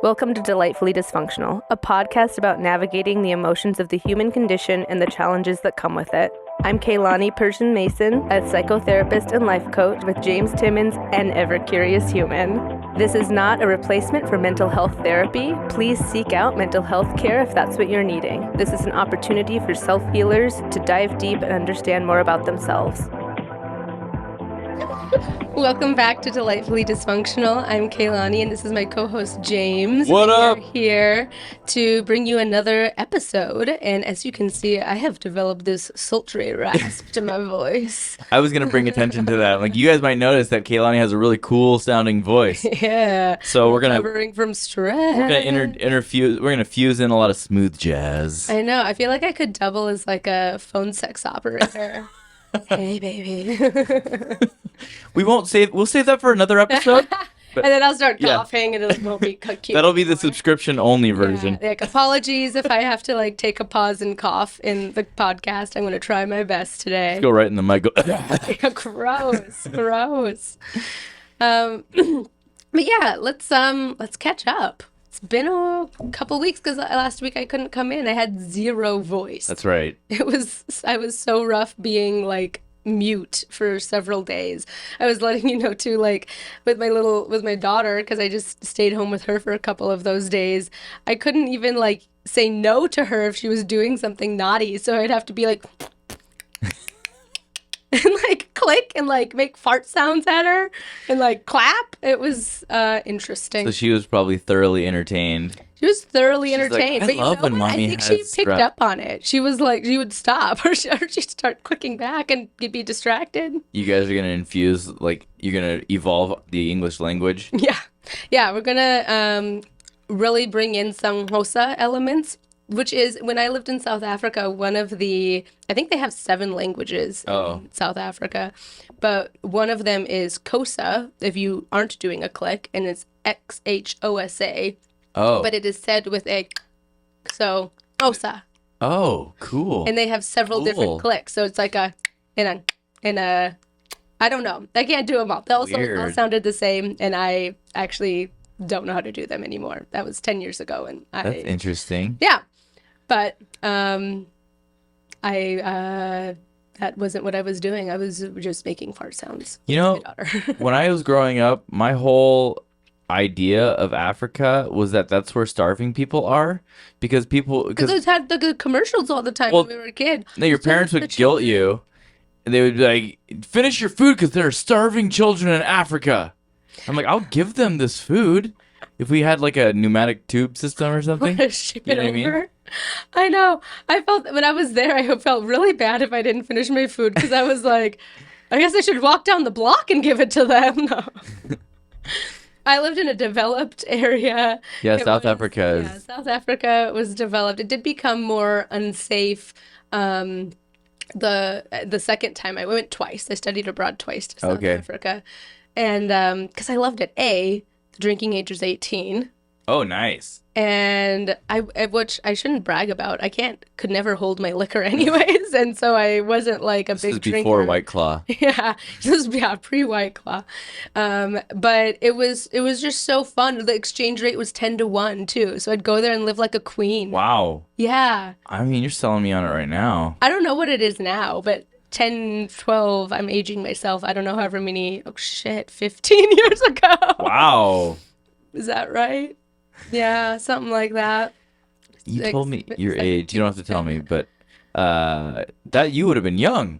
Welcome to Delightfully Dysfunctional, a podcast about navigating the emotions of the human condition and the challenges that come with it. I'm Keilani Persian Mason, a psychotherapist and life coach with James Timmons, an ever-curious human. This is not a replacement for mental health therapy. Please seek out mental health care if that's what you're needing. This is an opportunity for self-healers to dive deep and understand more about themselves. Welcome back to Delightfully Dysfunctional. I'm Keilani, and this is my co-host James. What up? We're here to bring you another episode, and as you can see, I have developed this sultry rasp to my voice. I was gonna bring attention to that. Like, you guys might notice that Keilani has a really cool sounding voice. Yeah. So we're gonna recovering from stress. We're gonna fuse in a lot of smooth jazz. I know. I feel like I could double as like a phone sex operator. Hey, baby. We'll save that for another episode. And then I'll start coughing and it won't be cute. That'll be the subscription only version. Yeah, like, apologies if I have to like take a pause and cough in the podcast. I'm going to try my best today. Let's go right in the mic. Yeah, gross. But yeah, let's catch up. It's been a couple weeks because last week I couldn't come in. I had zero voice. That's right. I was so rough being like mute for several days. I was letting you know too, like with my daughter, because I just stayed home with her for a couple of those days. I couldn't even like say no to her if she was doing something naughty, so I'd have to be like and like click and like make fart sounds at her and like clap. It was interesting. So she was probably thoroughly entertained. She was thoroughly entertained. Like, I love when mommy I think she picked up on it. She was like, she would stop or she'd start clicking back and you'd be distracted. You guys are going to infuse, like, you're going to evolve the English language? Yeah, we're going to really bring in some Hosa elements, which is, when I lived in South Africa, I think they have 7 languages in South Africa, but one of them is Xhosa, if you aren't doing a click, and it's Xhosa. Oh. But it is said with a, so, Xhosa. Oh, cool. And they have several different clicks. So it's like a, and a, I don't know. I can't do them all. They all sounded the same, and I actually don't know how to do them anymore. That was 10 years ago. And That's interesting. Yeah. But that wasn't what I was doing. I was just making fart sounds. You know, when I was growing up, my whole idea of Africa was that that's where starving people are, because those had the good commercials all the time when we were a kid. No, your parents would guilt you, and they would be like, "Finish your food because there are starving children in Africa." I'm like, I'll give them this food if we had like a pneumatic tube system or something. Ship it over. I know. I felt when I was there, I felt really bad if I didn't finish my food, because I was like, I guess I should walk down the block and give it to them. No. I lived in a developed area. Yeah, South Africa was developed. It did become more unsafe the second time. I went twice. I studied abroad twice to South Africa. And because I loved it. The drinking age was 18. Oh, nice. And which I shouldn't brag about. Could never hold my liquor anyways, and so I wasn't like this big was drinker. Before White Claw. Yeah, this was pre-White Claw. But it was just so fun. The exchange rate was 10-1 too, so I'd go there and live like a queen. Wow. Yeah. I mean, you're selling me on it right now. I don't know what it is now, but 10, 12, I'm aging myself. I don't know however many, 15 years ago. Wow. Is that right? Yeah, something like that. You told me your age. You don't have to tell me, but that you would have been young.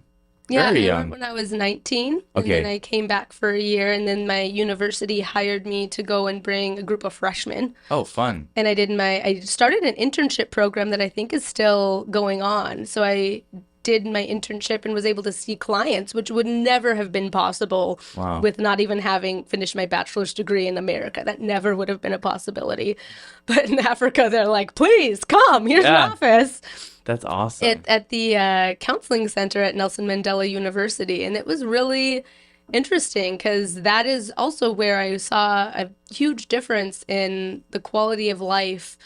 Yeah, very young. When I was 19. Okay. And then I came back for a year, and then my university hired me to go and bring a group of freshmen. Oh, fun. And I started an internship program that I think is still going on. So I did my internship and was able to see clients, which would never have been possible with not even having finished my bachelor's degree in America. That never would have been a possibility. But in Africa, they're like, please come, here's your office. That's awesome. At the counseling center at Nelson Mandela University. And it was really interesting because that is also where I saw a huge difference in the quality of life.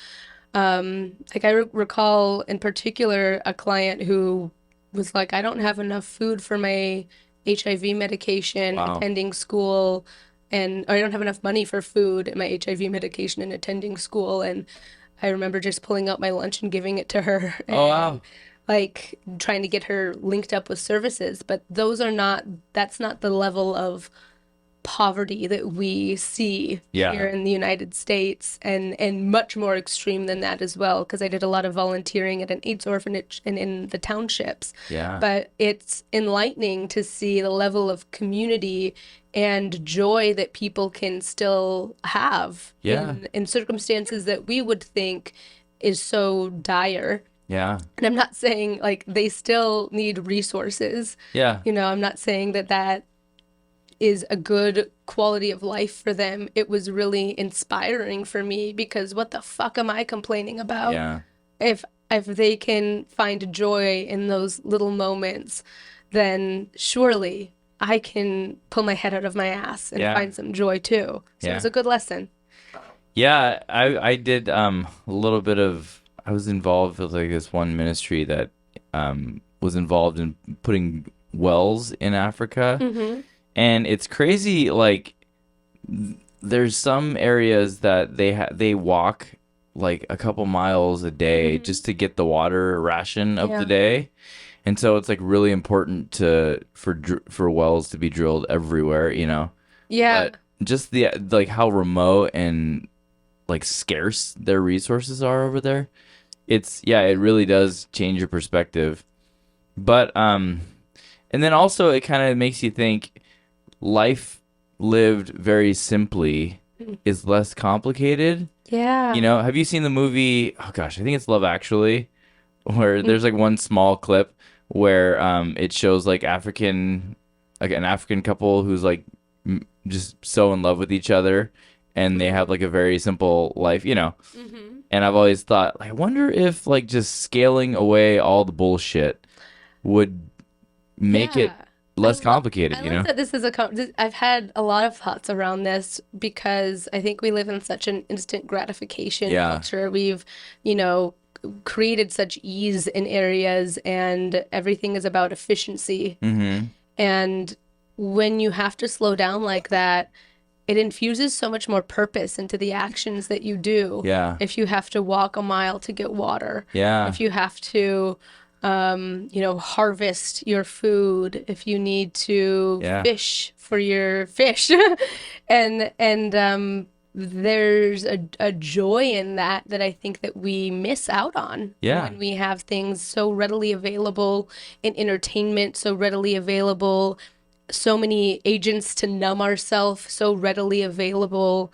Like I recall in particular a client who was like, I don't have enough food for my HIV medication, attending school, and or I don't have enough money for food and my HIV medication and attending school. And I remember just pulling out my lunch and giving it to her Oh, and wow. like trying to get her linked up with services. But that's not the level of poverty that we see Yeah. here in the United States, and much more extreme than that as well, because I did a lot of volunteering at an AIDS orphanage and in the townships. Yeah. But it's enlightening to see the level of community and joy that people can still have Yeah. in circumstances that we would think is so dire. Yeah. And I'm not saying like they still need resources. Yeah. I'm not saying that is a good quality of life for them. It was really inspiring for me, because what the fuck am I complaining about? Yeah. If they can find joy in those little moments, then surely I can pull my head out of my ass and Yeah. find some joy too. So Yeah. it was a good lesson. Yeah, I did a little bit of, I was involved with like this one ministry that was involved in putting wells in Africa. Mm-hmm. And it's crazy, like there's some areas that they walk like a couple miles a day just to get the water ration of the day. And so it's like really important for wells to be drilled everywhere, Yeah. But just the like how remote and like scarce their resources are over there. It really does change your perspective. But and then also it kind of makes you think life lived very simply is less complicated. Yeah. Have you seen the movie, oh gosh, I think it's Love Actually, where there's like one small clip where it shows like an African couple who's like just so in love with each other, and they have like a very simple life, Mm-hmm. And I've always thought, I wonder if like just scaling away all the bullshit would make it less complicated, I love that this is I've had a lot of thoughts around this, because I think we live in such an instant gratification culture. We've, created such ease in areas, and everything is about efficiency. Mm-hmm. And when you have to slow down like that, it infuses so much more purpose into the actions that you do. Yeah. If you have to walk a mile to get water. Yeah. If you have to harvest your food, if you need to fish for your fish, and there's a joy in that I think that we miss out on when we have things so readily available in entertainment, so readily available, so many agents to numb ourselves, so readily available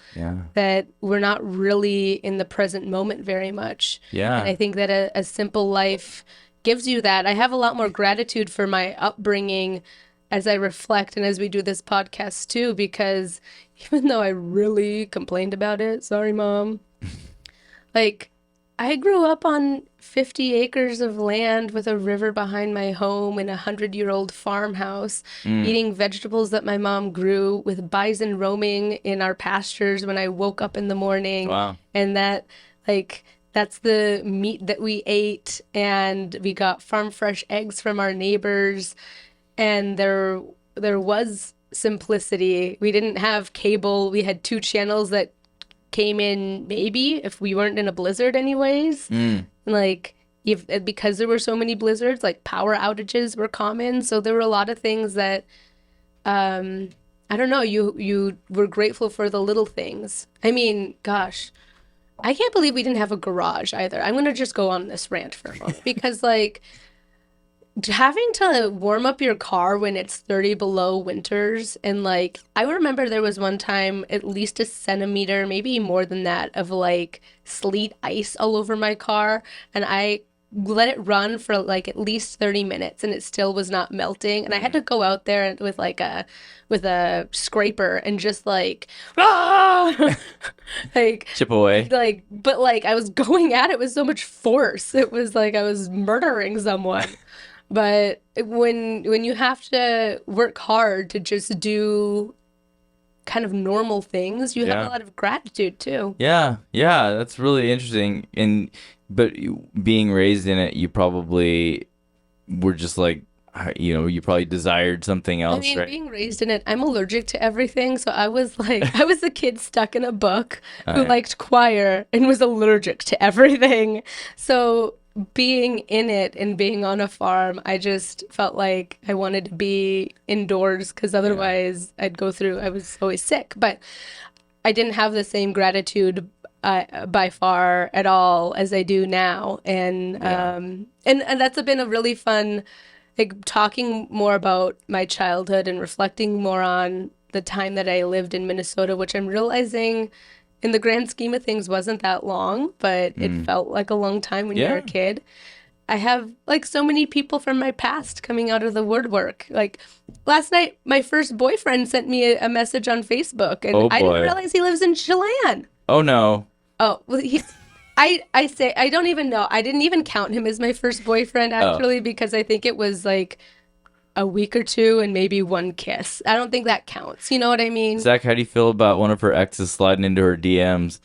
that we're not really in the present moment very much. Yeah. And I think that a simple life gives you that. I have a lot more gratitude for my upbringing as I reflect and as we do this podcast too, because even though I really complained about it, sorry, Mom, like I grew up on 50 acres of land with a river behind my home in a 100-year-old farmhouse, eating vegetables that my mom grew, with bison roaming in our pastures when I woke up in the morning. Wow. And that's the meat that we ate, and we got farm fresh eggs from our neighbors, and there was simplicity. We didn't have cable. We had 2 channels that came in maybe if we weren't in a blizzard anyways. Like because there were so many blizzards, like power outages were common. So there were a lot of things that I don't know, you were grateful for the little things. I mean, gosh, I can't believe we didn't have a garage either. I'm going to just go on this rant for a moment because like having to warm up your car when it's 30 below winters, and like I remember there was one time at least a centimeter, maybe more than that, of like sleet ice all over my car, and I let it run for like at least 30 minutes and it still was not melting, and I had to go out there with a scraper and just like like chip away, but I was going at it with so much force. It was like I was murdering someone. But when you have to work hard to just do kind of normal things, you have a lot of gratitude too. Yeah, that's really interesting. But being raised in it, you probably were just like, you probably desired something I else, mean, right? being raised in it, I'm allergic to everything. So I was like, I was a kid stuck in a book who Yeah. liked choir and was allergic to everything. So being in it and being on a farm, I just felt like I wanted to be indoors because otherwise I was always sick. But I didn't have the same gratitude by far at all as I do now, and Yeah. and that's been a really fun, like talking more about my childhood and reflecting more on the time that I lived in Minnesota, which I'm realizing, in the grand scheme of things, wasn't that long, but it felt like a long time when you're a Yeah. kid. I have like so many people from my past coming out of the woodwork. Like last night, my first boyfriend sent me a message on Facebook, and Oh I didn't boy. realize he lives in Chelan. Oh no. Oh, well, I say I don't even know. I didn't even count him as my first boyfriend Oh. actually because I think it was like a week or two and maybe one kiss. I don't think that counts. You know what I mean? Zach, how do you feel about one of her exes sliding into her DMs?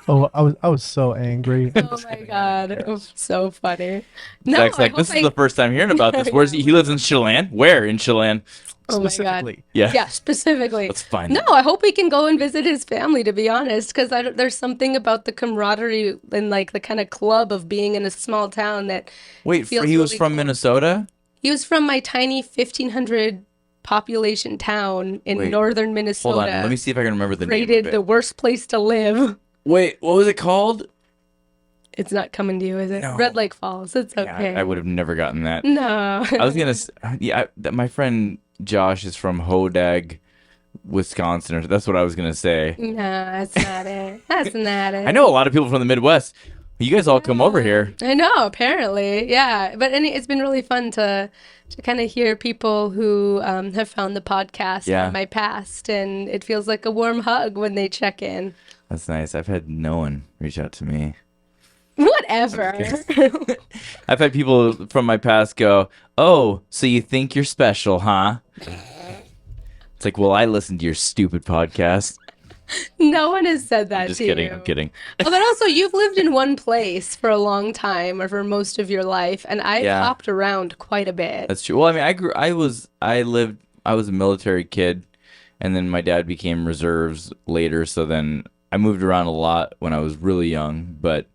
Oh, I was so angry. Oh my God. It was so funny. No, Zach's I like, hope this is the first time hearing about this. Where's he? He lives in Chelan? Where in Chelan? Oh my God. Specifically. Yeah. Yeah, specifically. Let's find No, it. I hope we can go and visit his family, to be honest, because there's something about the camaraderie and like the kind of club of being in a small town that Wait, feels he was really from cool. Minnesota? He was from my tiny 1,500 population town in Wait, northern Minnesota. Hold on. Let me see if I can remember the name Rated of the it. worst place to live. Wait, what was it called? It's not coming to you, is it? No. Red Lake Falls. It's Yeah, okay. I would have never gotten that. No. I was gonna. My friend Josh is from Hodag, Wisconsin. Or that's what I was gonna say. No, that's not it. That's not it. I know a lot of people from the Midwest. You guys all come over here. I know, apparently. Yeah. But it's been really fun to kind of hear people who have found the podcast Yeah. from my past. And it feels like a warm hug when they check in. That's nice. I've had no one reach out to me. Whatever. I've had people from my past go, "Oh, so you think you're special, huh?" It's like, well, I listened to your stupid podcast. No one has said that Just to kidding. you. I'm kidding. Oh, but also, you've lived in one place for a long time or for most of your life, and I've Yeah. hopped around quite a bit. That's true. Well, I mean, I was a military kid, and then my dad became reserves later. So then I moved around a lot when I was really young, but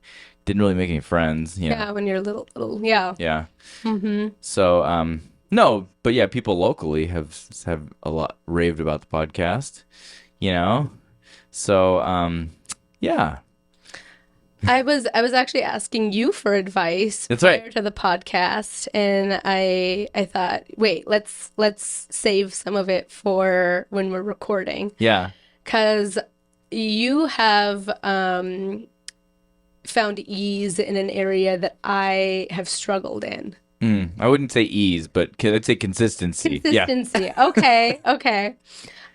didn't really make any friends. You know? Yeah, when you're little, yeah. Yeah. Mm-hmm. So, no, but yeah, people locally have a lot raved about the podcast, you know? So, yeah. I was actually asking you for advice That's prior right. to the podcast, and I thought, wait, let's save some of it for when we're recording, Yeah. because you have found ease in an area that I have struggled in. I wouldn't say ease, but I'd say consistency. Yeah. Consistency. Okay, okay.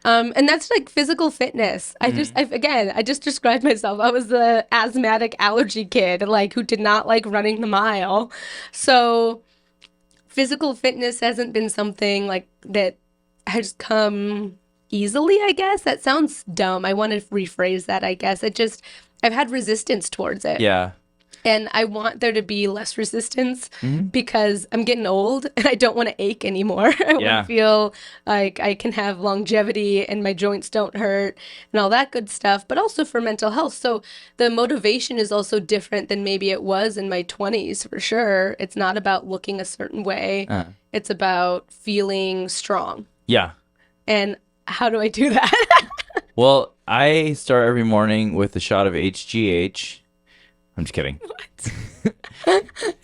And that's like physical fitness. I just described myself. I was the asthmatic allergy kid, like who did not like running the mile. So physical fitness hasn't been something like that has come easily, I guess. That sounds dumb. I want to rephrase that, I guess. I've had resistance towards it. Yeah. And I want there to be less resistance because I'm getting old and I don't want to ache anymore. I want Yeah. to feel like I can have longevity and my joints don't hurt and all that good stuff, but also for mental health. So the motivation is also different than maybe it was in my 20s, for sure. It's not about looking a certain way. It's about feeling strong. Yeah. And how do I do that? Well, I start every morning with a shot of HGH. I'm just kidding.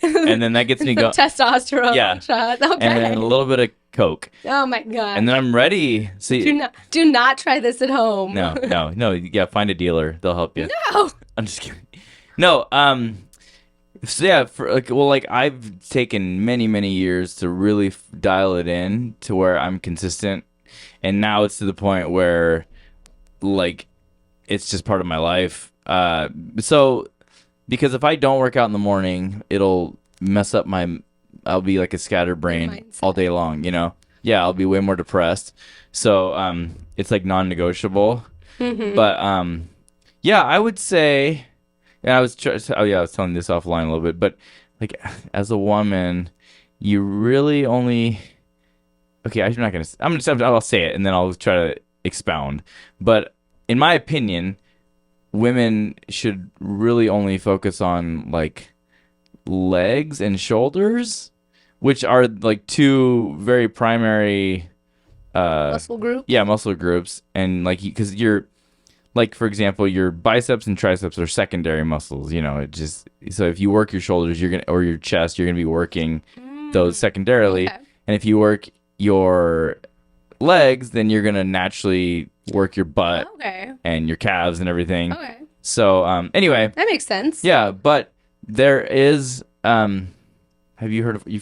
And then that gets me going. Testosterone Yeah. shot. Okay. And then a little bit of Coke. Oh my God. And then I'm ready. See, Do not try this at home. no. Yeah, find a dealer. They'll help you. No. I'm just kidding. No, so yeah, I've taken many, many years to really dial it in to where I'm consistent. And now it's to the point where, like, it's just part of my life. So, because if I don't work out in the morning, it'll mess up I'll be like a scatterbrain mindset. all day long, you know? Yeah, I'll be way more depressed. So, it's like non-negotiable. Mm-hmm. But, yeah, I would say, and I was telling this offline a little bit, but like as a woman, you really only. Okay, I'm not gonna. I'll say it and then I'll try to expound. But in my opinion, women should really only focus on like legs and shoulders, which are like two very primary Muscle group. yeah, muscle groups. And like because you're like, for example, your biceps and triceps are secondary muscles, it just, so if you work your shoulders, or your chest, you're gonna be working those secondarily. Okay. And if you work your legs, then you're gonna naturally work your butt Okay. and your calves and everything. Okay. So anyway, That makes sense. yeah, but there is you've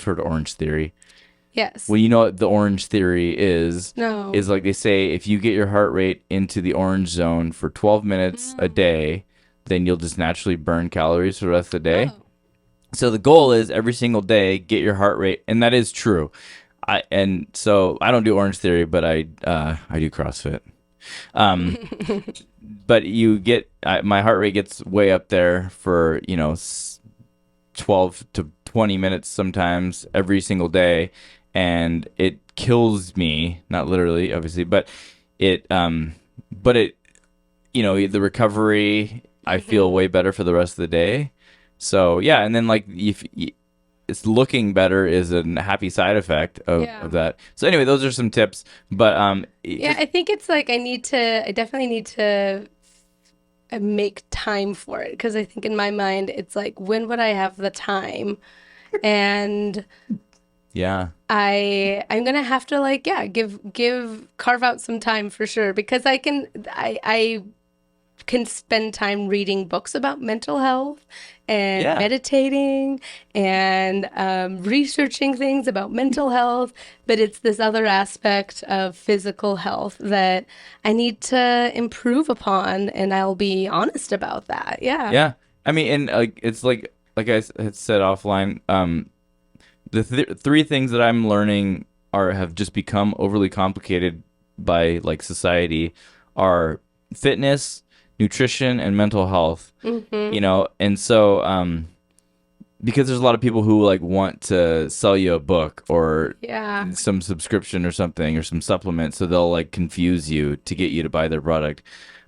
heard of Orange Theory? Yes. Well, you know what the Orange Theory is? No. Is like they say if you get your heart rate into the orange zone for 12 minutes a day, then you'll just naturally burn calories for the rest of the day. Oh. So the goal is every single day get your heart rate, and that is true. So I don't do Orange Theory, but I do CrossFit. But my heart rate gets way up there for 12 to 20 minutes sometimes every single day, and it kills me, not literally obviously, but the recovery, I feel way better for the rest of the day. So yeah, and then like if it's looking better is a happy side effect of that. So anyway, those are some tips, but Yeah, I think it's like I definitely need to make time for it, because I think in my mind it's like, when would I have the time? And yeah, I'm gonna have to like, carve out some time for sure, because I can spend time reading books about mental health and meditating and researching things about mental health, but it's this other aspect of physical health that I need to improve upon, and I'll be honest about that. yeah. I mean, and it's like I had said offline, the three things that I'm learning have just become overly complicated by like society are fitness, nutrition, and mental health. And so because there's a lot of people who like want to sell you a book or some subscription or something or some supplement, so they'll like confuse you to get you to buy their product.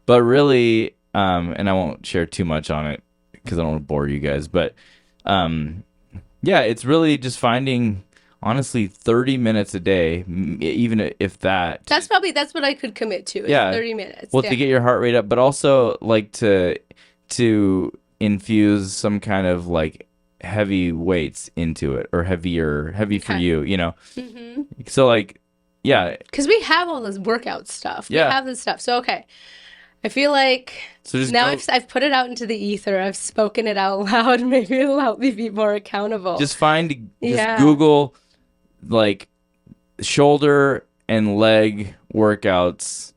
But really, and I won't share too much on it because I don't want to bore you guys, but it's really just finding, honestly, 30 minutes a day, even if that. That's what I could commit to. Is 30 minutes. Well, to get your heart rate up, but also like to infuse some kind of like heavy weights into it, or heavy for you, So like, yeah. Because we have all this workout stuff. We have this stuff. So, okay. I feel like I've put it out into the ether. I've spoken it out loud. Maybe it'll help me be more accountable. Just Google like shoulder and leg workouts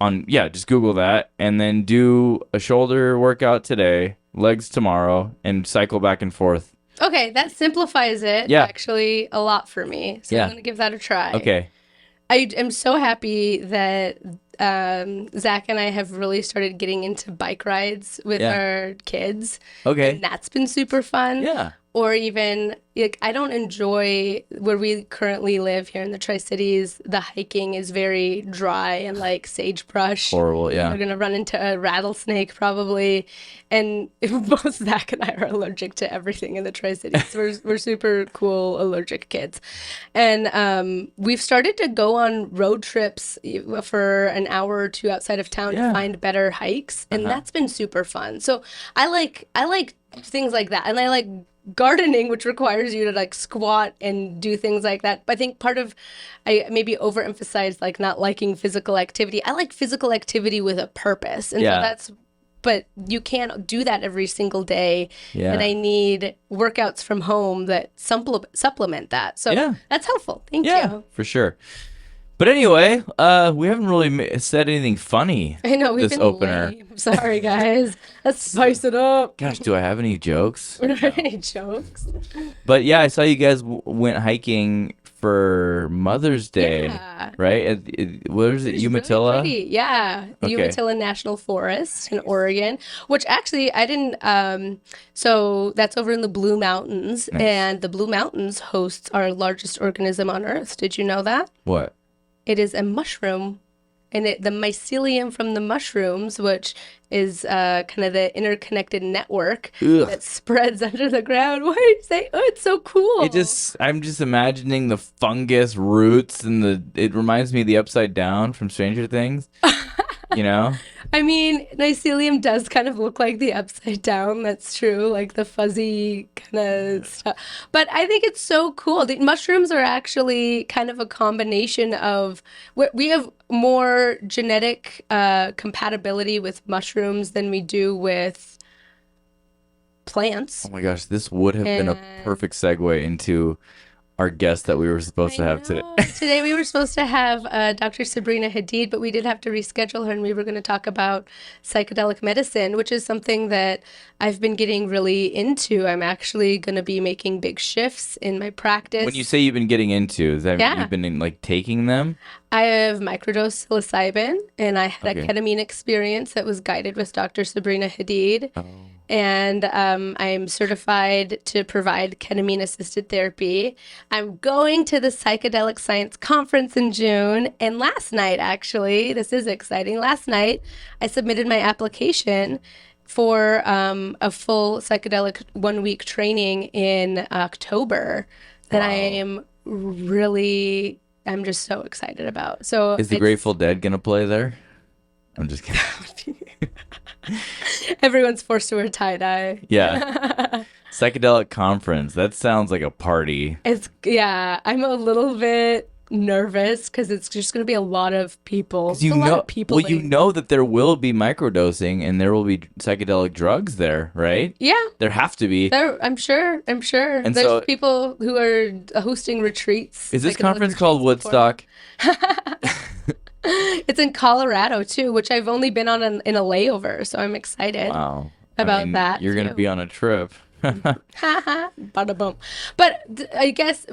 just Google that, and then do a shoulder workout today, legs tomorrow, and cycle back and forth. Okay, that simplifies it actually a lot for me. So I'm going to give that a try. Okay. I am so happy that Zach and I have really started getting into bike rides with our kids. Okay. And that's been super fun. Yeah. Or even, like, I don't enjoy where we currently live here in the Tri-Cities. The hiking is very dry and like sagebrush. Horrible, yeah. We're going to run into a rattlesnake probably. And both Zach and I are allergic to everything in the Tri-Cities. We're super cool allergic kids. And we've started to go on road trips for an hour or two outside of town to find better hikes. And that's been super fun. So I like things like that. And I like gardening, which requires you to like squat and do things like that. But I think I maybe overemphasized like not liking physical activity. I like physical activity with a purpose. And so but you can't do that every single day. Yeah. And I need workouts from home that supplement that. So that's helpful. Thank you. Yeah, for sure. But anyway, we haven't really said anything funny. I know, we've been opener. lame. Sorry, guys. Let's spice it up. Gosh, do I have any jokes? We don't have any jokes. But yeah, I saw you guys went hiking for Mother's Day, Yeah. right? What is it, It's really Umatilla? pretty. Yeah, the Okay. Umatilla National Forest in Oregon, which actually I didn't. So that's over in the Blue Mountains, Nice. and the Blue Mountains hosts our largest organism on Earth. Did you know that? What? It is a mushroom, and the mycelium from the mushrooms, which is kind of the interconnected network Ugh. that spreads under the ground. Why do you say, oh, it's so cool? I'm just imagining the fungus roots and it reminds me of the Upside Down from Stranger Things. You know? I mean, mycelium does kind of look like the upside down. That's true, like the fuzzy kind of stuff. But I think it's so cool. The mushrooms are actually kind of a combination of we have more genetic compatibility with mushrooms than we do with plants. Oh my gosh, this would have been a And- perfect segue into our guest that we were supposed to have today. Today we were supposed to have Dr. Sabrina Hadid, but we did have to reschedule her, and we were going to talk about psychedelic medicine, which is something that I've been getting really into. I'm actually going to be making big shifts in my practice. When you say you've been getting into, is that Yeah. you've been like taking them? I have microdose psilocybin, and I had Okay. a ketamine experience that was guided with Dr. Sabrina Hadid. Oh. And I'm certified to provide ketamine-assisted therapy. I'm going to the Psychedelic Science Conference in June. And last night, actually, this is exciting. Last night, I submitted my application for a full psychedelic 1-week training in October that I am I'm just so excited about. So Is the Grateful Dead gonna play there? I'm just kidding. everyone's forced to wear tie-dye. Yeah. Psychedelic conference. That sounds like a party. I'm a little bit nervous because it's just going to be a lot of people. You It's a lot know, of people. well, you know that there will be microdosing and there will be psychedelic drugs there, right? Yeah, There have to be. I'm sure. And There's so- people who are hosting retreats. Is this psychedelic conference called retreats before. Woodstock? It's in Colorado too, which I've only been on in a layover, so I'm excited. Wow. About that, You're gonna too. be on a trip. Bada boom. But I guess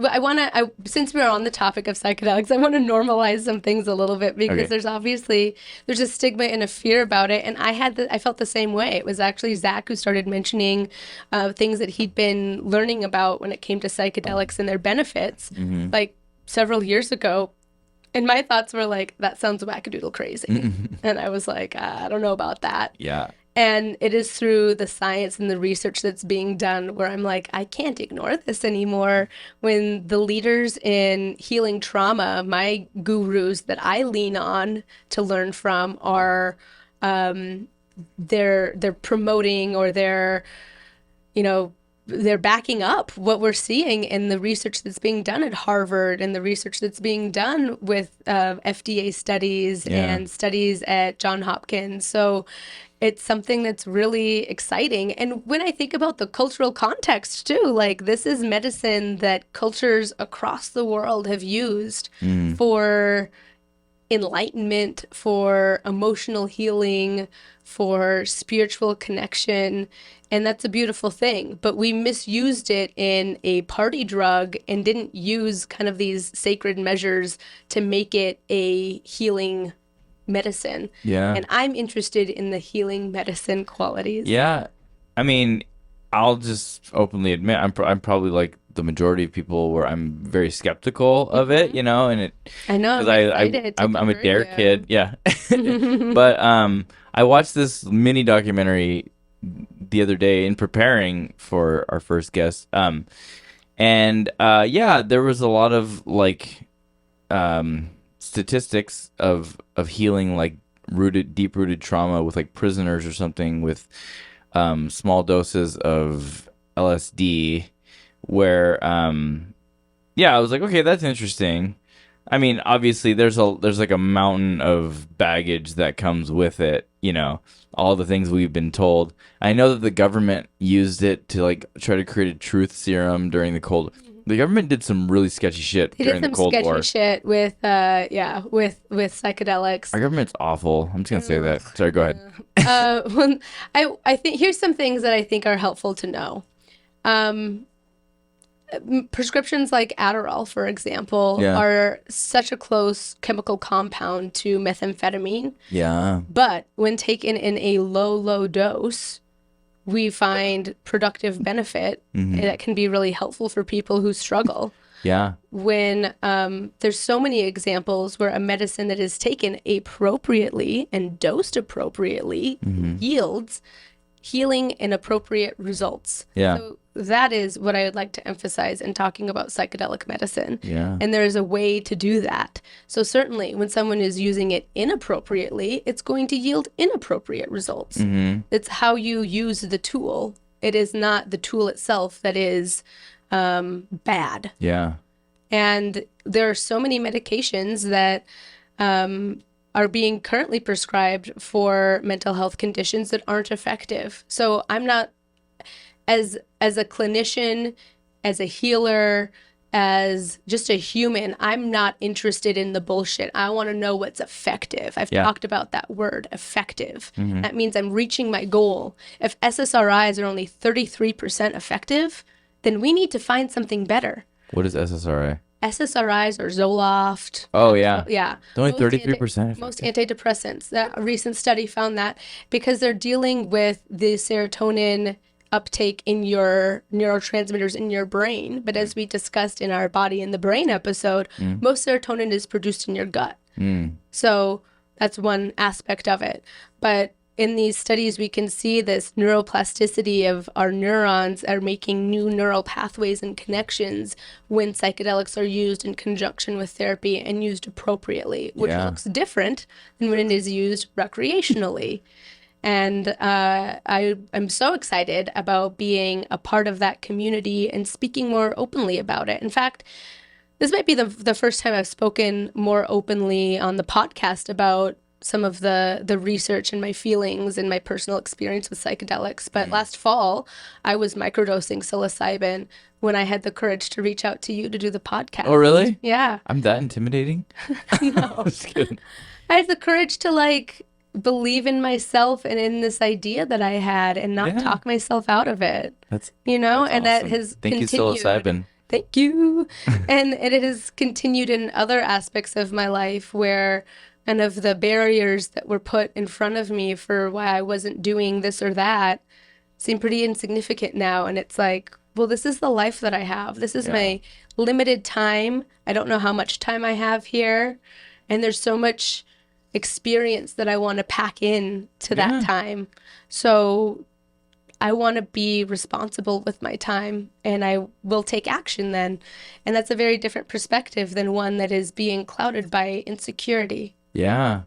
since we're on the topic of psychedelics, I want to normalize some things a little bit because Okay. there's a stigma and a fear about it, and I felt the same way. It was actually Zach who started mentioning things that he'd been learning about when it came to psychedelics and their benefits, like several years ago. And my thoughts were like, that sounds wackadoodle crazy. And I was like, I don't know about that. Yeah. And it is through the science and the research that's being done where I'm like, I can't ignore this anymore. When the leaders in healing trauma, my gurus that I lean on to learn from are they're promoting or they're backing up what we're seeing in the research that's being done at Harvard and the research that's being done with FDA studies and studies at Johns Hopkins. So it's something that's really exciting. And when I think about the cultural context too, like this is medicine that cultures across the world have used for enlightenment, for emotional healing, for spiritual connection. And that's a beautiful thing. But we misused it in a party drug and didn't use kind of these sacred measures to make it a healing medicine. Yeah. And I'm interested in the healing medicine qualities. Yeah. I mean, I'll just openly admit I'm probably like the majority of people where I'm very skeptical of it, and I know. I'm a dare kid, yeah. But I watched this mini documentary the other day in preparing for our first guest, and there was a lot of like statistics of healing like deep rooted trauma with like prisoners or something with small doses of LSD where I was like, okay, that's interesting. I mean, obviously there's like a mountain of baggage that comes with it, all the things we've been told. I know that the government used it to like try to create a truth serum during the government did some really sketchy shit during the Cold War. They did some sketchy shit with psychedelics. Our government's awful. I'm just gonna say that. Sorry, go ahead. I think here's some things that I think are helpful to know. prescriptions like Adderall, for example, Yeah. are such a close chemical compound to methamphetamine. Yeah. But when taken in a low dose, we find productive benefit that can be really helpful for people who struggle. Yeah. When there's so many examples where a medicine that is taken appropriately and dosed appropriately yields healing and appropriate results. Yeah. So that is what I would like to emphasize in talking about psychedelic medicine. Yeah. And there is a way to do that. So certainly when someone is using it inappropriately, it's going to yield inappropriate results. It's how you use the tool. It is not the tool itself that is bad. Yeah. And there are so many medications that are being currently prescribed for mental health conditions that aren't effective. So I'm not, as a clinician, as a healer, as just a human, I'm not interested in the bullshit. I want to know what's effective. I've talked about that word, effective. That means I'm reaching my goal. If SSRIs are only 33% effective, then we need to find something better. What is SSRI? SSRIs or Zoloft. Oh, yeah. Yeah. Only Most 33%. Most antidepressants. That a recent study found that because they're dealing with the serotonin uptake in your neurotransmitters in your brain. But as we discussed in our Body and the Brain episode, most serotonin is produced in your gut. So that's one aspect of it. But in these studies, we can see this neuroplasticity of our neurons are making new neural pathways and connections when psychedelics are used in conjunction with therapy and used appropriately, which looks different than when it is used recreationally. And I'm so excited about being a part of that community and speaking more openly about it. In fact, this might be the first time I've spoken more openly on the podcast about some of the research and my feelings and my personal experience with psychedelics. But last fall, I was microdosing psilocybin when I had the courage to reach out to you to do the podcast. Oh, really? Yeah. I'm that intimidating? No. Just kidding. I had the courage to believe in myself and in this idea that I had and not talk myself out of it. That's and awesome. that has Thank you, continued. psilocybin. Thank you. And it has continued in other aspects of my life where none of the barriers that were put in front of me for why I wasn't doing this or that seem pretty insignificant now. And it's like, well, this is the life that I have. This is my limited time. I don't know how much time I have here. And there's so much experience that I want to pack in to that time. So I want to be responsible with my time and I will take action then. And that's a very different perspective than one that is being clouded by insecurity. Yeah.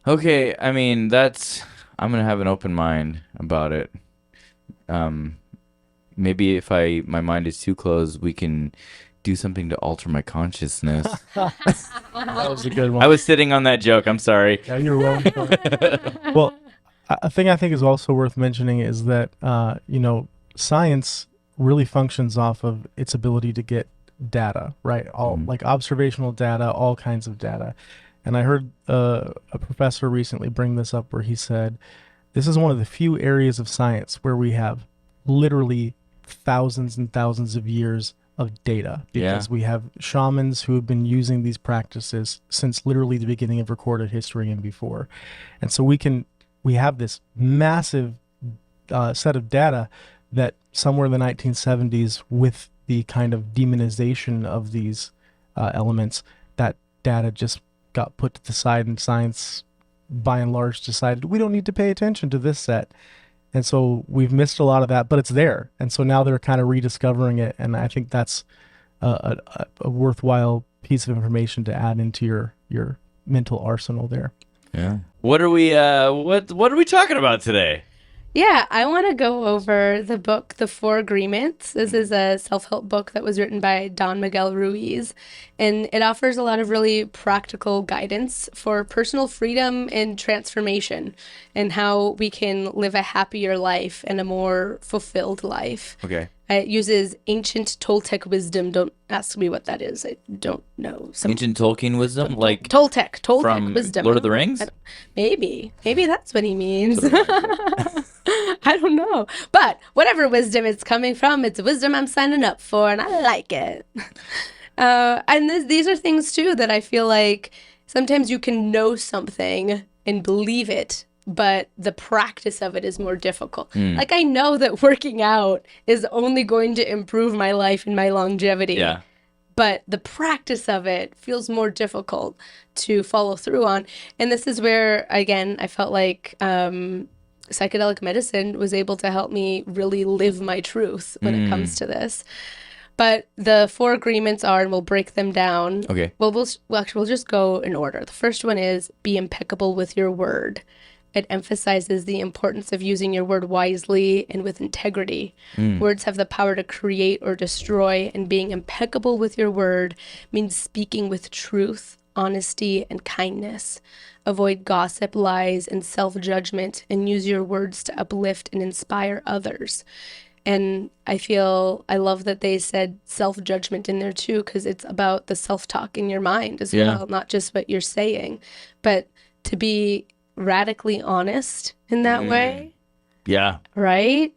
Okay, I mean, I'm going to have an open mind about it. Maybe if my mind is too closed, we can do something to alter my consciousness. That was a good one. I was sitting on that joke. I'm sorry. Yeah, you're welcome. Well, a thing I think is also worth mentioning is that, science really functions off of its ability to get data, right? All like observational data, all kinds of data. And I heard a professor recently bring this up where he said, this is one of the few areas of science where we have literally thousands and thousands of years of data because we have shamans who have been using these practices since literally the beginning of recorded history and before. And so we have this massive set of data that somewhere in the 1970s, with the kind of demonization of these elements, that data just got put to the side, and science by and large decided we don't need to pay attention to this set. And so we've missed a lot of that, but it's there. And so now they're kind of rediscovering it. And I think that's a worthwhile piece of information to add into your mental arsenal there. Yeah. What are we talking about today? Yeah, I want to go over the book, The Four Agreements. This is a self-help book that was written by Don Miguel Ruiz, and it offers a lot of really practical guidance for personal freedom and transformation and how we can live a happier life and a more fulfilled life. Okay. It uses ancient Toltec wisdom. Don't ask me what that is. I don't know. Ancient Tolkien wisdom? Like Toltec from wisdom. Lord of the Rings? Maybe that's what he means. I don't know. But whatever wisdom it's coming from, it's wisdom I'm signing up for, and I like it. And these are things, too, that I feel like sometimes you can know something and believe it, but the practice of it is more difficult. Like, I know that working out is only going to improve my life and my longevity. Yeah. But the practice of it feels more difficult to follow through on. And this is where, again, I felt like psychedelic medicine was able to help me really live my truth when it comes to this. But the 4 agreements are, and we'll break them down. Okay. Well, we'll just go in order. The first one is be impeccable with your word. It emphasizes the importance of using your word wisely and with integrity. Words have the power to create or destroy, and being impeccable with your word means speaking with truth, honesty, and kindness. Avoid gossip, lies, and self-judgment, and use your words to uplift and inspire others. And I love that they said self-judgment in there too, because it's about the self-talk in your mind as well, not just what you're saying, but to be radically honest in that way. Yeah. Right?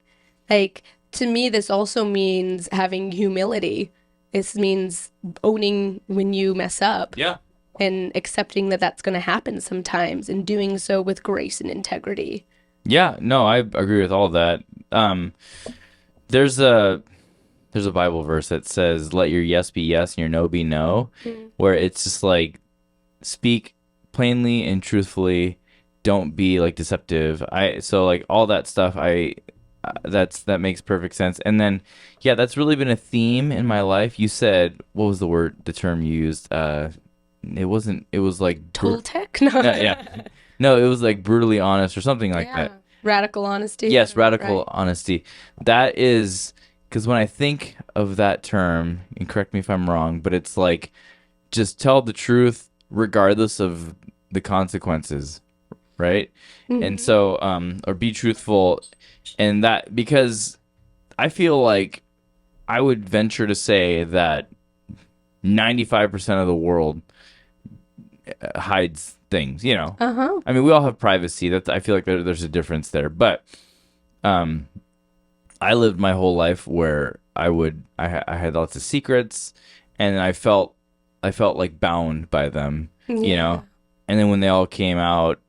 Like, to me, this also means having humility. This means owning when you mess up. Yeah. And accepting that that's going to happen sometimes, and doing so with grace and integrity. Yeah. No, I agree with all of that. There's a Bible verse that says, "Let your yes be yes and your no be no," where it's just like, speak plainly and truthfully. Don't be like deceptive. So like all that stuff. That makes perfect sense. And then, yeah, that's really been a theme in my life. You said, what was the term you used? It was like Toltec? No. yeah. No, it was like brutally honest or something like that. Radical honesty. Yes, radical Right. honesty. That is, because when I think of that term, and correct me if I'm wrong, but it's like, just tell the truth regardless of the consequences, right? And so, or be truthful, and that, because I feel like I would venture to say that 95% of the world hides things, you know. I mean, we all have privacy. I feel like there's a difference there, but I lived my whole life where I had lots of secrets, and I felt like bound by them, you know. And then when they all came out,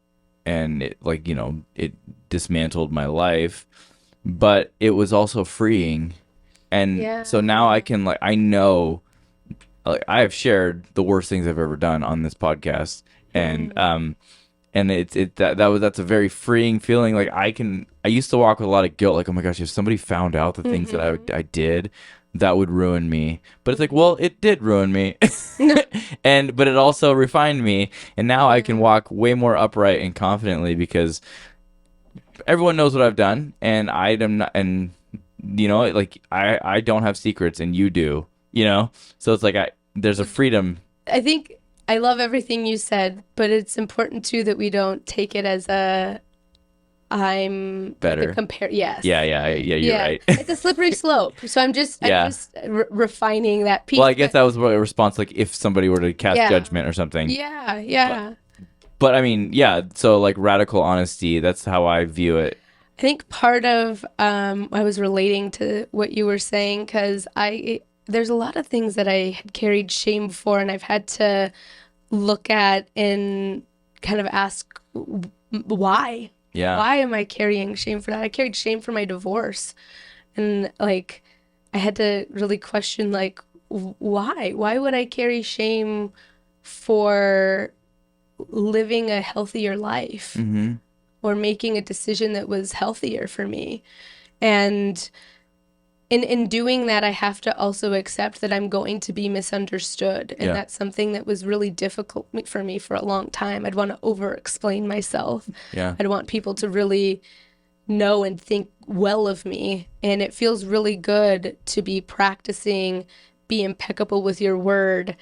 and it, like, you know, it dismantled my life, but it was also freeing. And so now I can, like, I know, like, I have shared the worst things I've ever done on this podcast, and that's a very freeing feeling. Like, I used to walk with a lot of guilt, like, oh my gosh, if somebody found out the things that I did, that would ruin me. But it's like, well, it did ruin me, but it also refined me, and now I can walk way more upright and confidently because everyone knows what I've done, and I am not, and you know, like, I don't have secrets, and you do, you know. So it's like there's a freedom. I think I love everything you said, but it's important too that we don't take it as I'm better. Yes. Yeah. You're right. It's a slippery slope. So I'm just refining that piece. Well, I guess that was a response, like if somebody were to cast judgment or something. Yeah. But I mean, yeah. So like radical honesty. That's how I view it. I think part of I was relating to what you were saying because there's a lot of things that I had carried shame for, and I've had to look at and kind of ask why. Yeah. Why am I carrying shame for that? I carried shame for my divorce, and like I had to really question, like, why? Why would I carry shame for living a healthier life or making a decision that was healthier for me? And in doing that, I have to also accept that I'm going to be misunderstood. And that's something that was really difficult for me for a long time. I'd want to over-explain myself. Yeah. I'd want people to really know and think well of me. And it feels really good to be practicing, be impeccable with your word,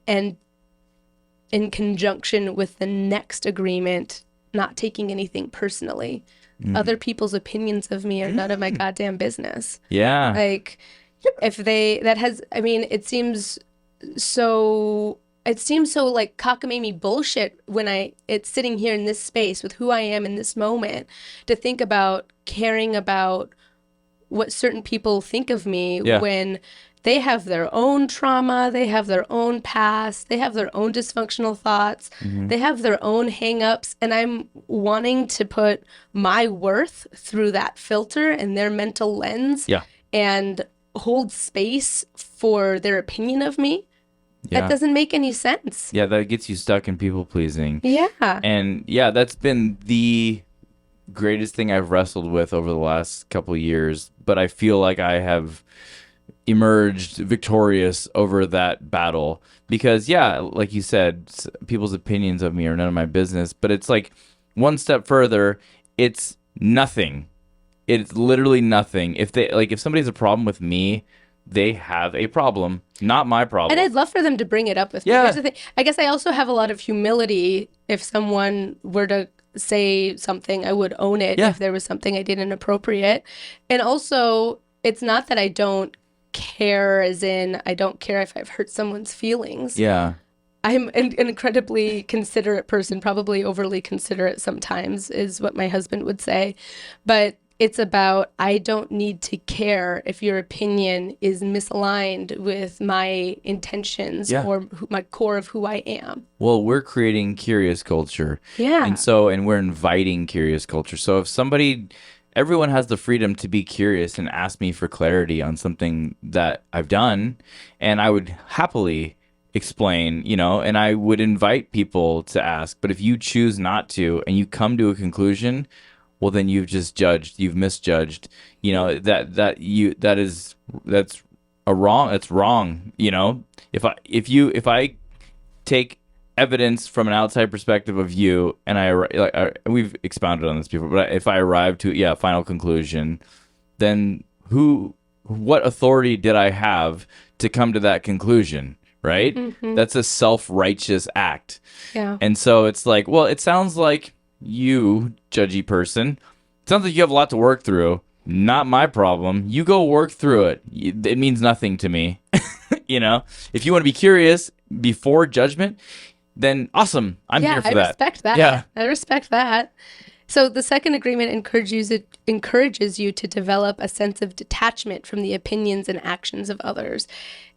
and in conjunction with the next agreement, not taking anything personally. Other people's opinions of me are none of my goddamn business. Yeah. Like, if it seems so like cockamamie bullshit when it's sitting here in this space with who I am in this moment to think about caring about what certain people think of me Yeah. when they have their own trauma, they have their own past, they have their own dysfunctional thoughts, they have their own hang-ups, and I'm wanting to put my worth through that filter and their mental lens Yeah. and hold space for their opinion of me. Yeah. That doesn't make any sense. Yeah, that gets you stuck in people pleasing. Yeah. And yeah, that's been the greatest thing I've wrestled with over the last couple of years. But I feel like I have emerged victorious over that battle because, yeah, like you said, people's opinions of me are none of my business. But it's like one step further, it's nothing. It's literally nothing. If somebody has a problem with me, they have a problem, not my problem. And I'd love for them to bring it up with me. Yeah. Here's the thing. I guess I also have a lot of humility. If someone were to say something, I would own it Yeah. if there was something I did inappropriate. And also, it's not that I don't care, as in I don't care if I've hurt someone's feelings. Yeah. I'm an incredibly considerate person, probably overly considerate sometimes, is what my husband would say. But it's about, I don't need to care if your opinion is misaligned with my intentions Yeah. or my core of who I am. Well, we're creating curious culture. Yeah. And we're inviting curious culture. So if everyone has the freedom to be curious and ask me for clarity on something that I've done, and I would happily explain, and I would invite people to ask. But if you choose not to and you come to a conclusion, well, then you've just judged, you've misjudged, that's wrong. If I take evidence from an outside perspective of you, and we've expounded on this before, but if I arrive to a final conclusion, then what authority did I have to come to that conclusion? Right? Mm-hmm. That's a self-righteous act. Yeah. And so it's like, well, it sounds like you, judgy person, it sounds like you have a lot to work through. Not my problem. You go work through it. It means nothing to me. If you want to be curious before judgment, then awesome. I'm here for that. I respect that. Yeah. I respect that. So the second agreement encourages you to develop a sense of detachment from the opinions and actions of others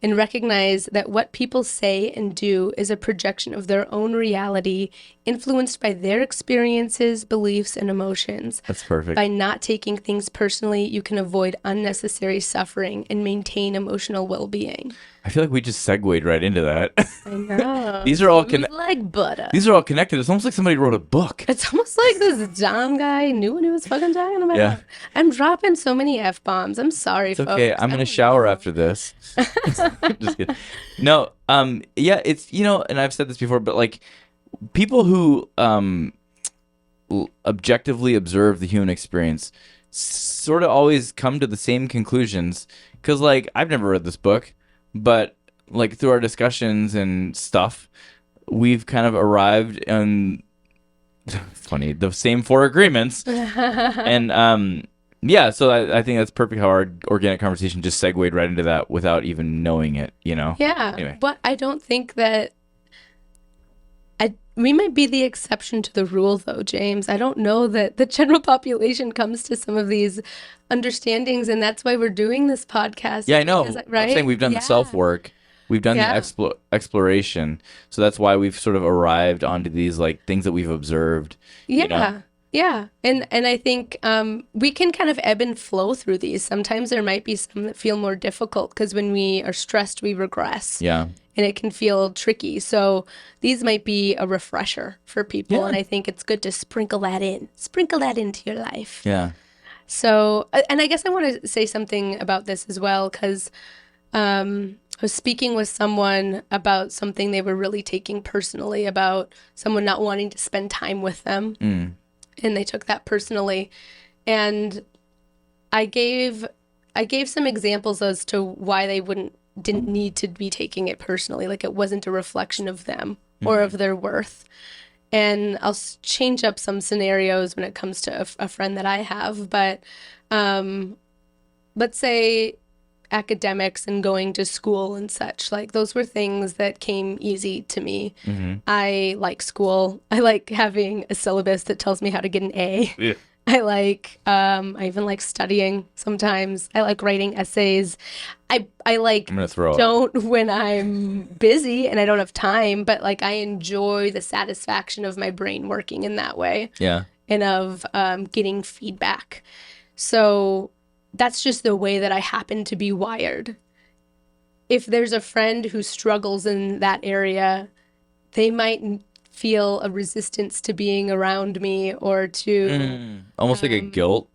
and recognize that what people say and do is a projection of their own reality influenced by their experiences, beliefs, and emotions. That's perfect. By not taking things personally, you can avoid unnecessary suffering and maintain emotional well-being. I feel like we just segued right into that. I know. These are all like butter. These are all connected. It's almost like somebody wrote a book. It's almost like this John guy knew what he was fucking talking about. Yeah. I'm dropping so many F-bombs. I'm sorry, It's folks. okay. I'm gonna shower after this. Just kidding. No. Yeah. It's and I've said this before, but like people who objectively observe the human experience sort of always come to the same conclusions. Because like I've never read this book, but like through our discussions and stuff, we've kind of arrived on funny the same 4 agreements, and yeah. So I think that's perfect how our organic conversation just segued right into that without even knowing it. Yeah. Anyway. But I don't think that we might be the exception to the rule, though, James. I don't know that the general population comes to some of these understandings, and that's why we're doing this podcast. Yeah, I know. Because, right? I'm saying we've done the self work. We've done the exploration. So that's why we've sort of arrived onto these like things that we've observed. Yeah. Yeah. And I think we can kind of ebb and flow through these. Sometimes there might be some that feel more difficult because when we are stressed, we regress. Yeah. And it can feel tricky. So these might be a refresher for people. Yeah. And I think it's good to sprinkle that into your life. Yeah. So, and I guess I want to say something about this as well, because I was speaking with someone about something they were really taking personally, about someone not wanting to spend time with them. And they took that personally. And I gave some examples as to why they didn't need to be taking it personally. Like it wasn't a reflection of them or of their worth. And I'll change up some scenarios when it comes to a friend that I have. But let's say academics and going to school and such, like those were things that came easy to me. I like school. I like having a syllabus that tells me how to get an A. Yeah. I even like studying sometimes. I like writing essays. I like I'm gonna throw up. don't when I'm busy and I don't have time, but like I enjoy the satisfaction of my brain working in that way Yeah. and of getting feedback. So that's just the way that I happen to be wired. If there's a friend who struggles in that area, they might feel a resistance to being around me or to Almost like a guilt.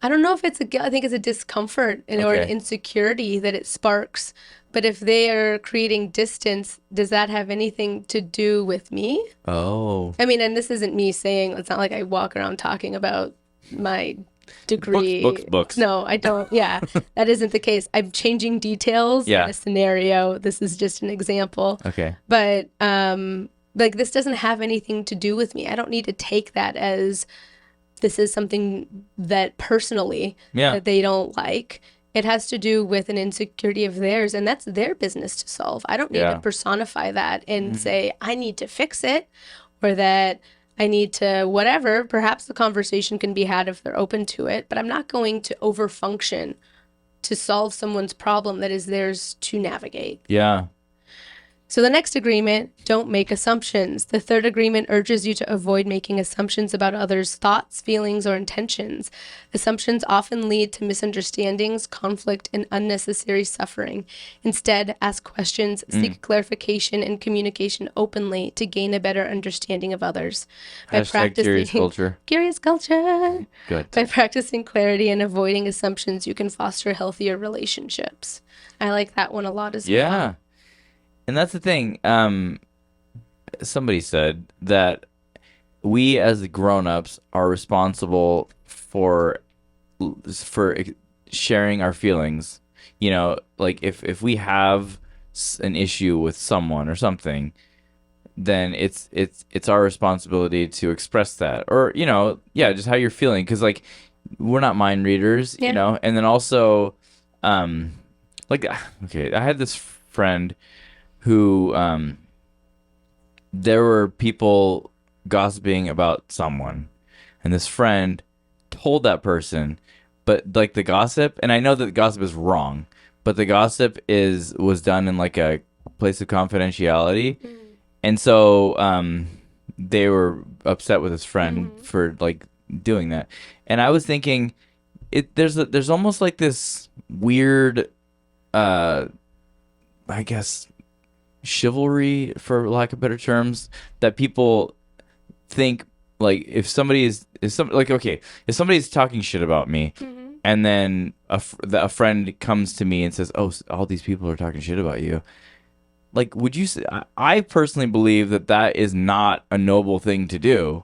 I don't know if it's I think it's a discomfort or an Okay. insecurity that it sparks. But if they are creating distance, does that have anything to do with me? Oh. I mean, and this isn't me saying, it's not like I walk around talking about my degree. Books. No, I don't. Yeah, that isn't the case. I'm changing details Yeah. in a scenario. This is just an example. Okay. But like this doesn't have anything to do with me. I don't need to take that as this is something that personally that they don't like. It has to do with an insecurity of theirs, and that's their business to solve. I don't need to personify that and say, I need to fix it, or that I need to whatever. Perhaps the conversation can be had if they're open to it, but I'm not going to overfunction to solve someone's problem that is theirs to navigate. Yeah. So the next agreement, don't make assumptions. The third agreement urges you to avoid making assumptions about others' thoughts, feelings, or intentions. Assumptions often lead to misunderstandings, conflict, and unnecessary suffering. Instead, ask questions, seek clarification, and communication openly to gain a better understanding of others. Hashtag curious culture. Curious culture. Good. By practicing clarity and avoiding assumptions, you can foster healthier relationships. I like that one a lot as well. Yeah. And that's the thing. Somebody said that we as grown-ups are responsible for sharing our feelings. You know, like if we have an issue with someone or something, then it's our responsibility to express that, or just how you're feeling, because like we're not mind readers, Yeah. And then also, like, okay, I had this friend who there were people gossiping about someone, and this friend told that person, but like the gossip, and I know that the gossip is wrong, but the gossip was done in like a place of confidentiality, and so they were upset with his friend for like doing that, and I was thinking, there's almost like this weird, I guess, chivalry, for lack of better terms, that people think, like, if somebody's talking shit about me, and then a friend comes to me and says, oh, all these people are talking shit about you, like, would you say, I personally believe that is not a noble thing to do.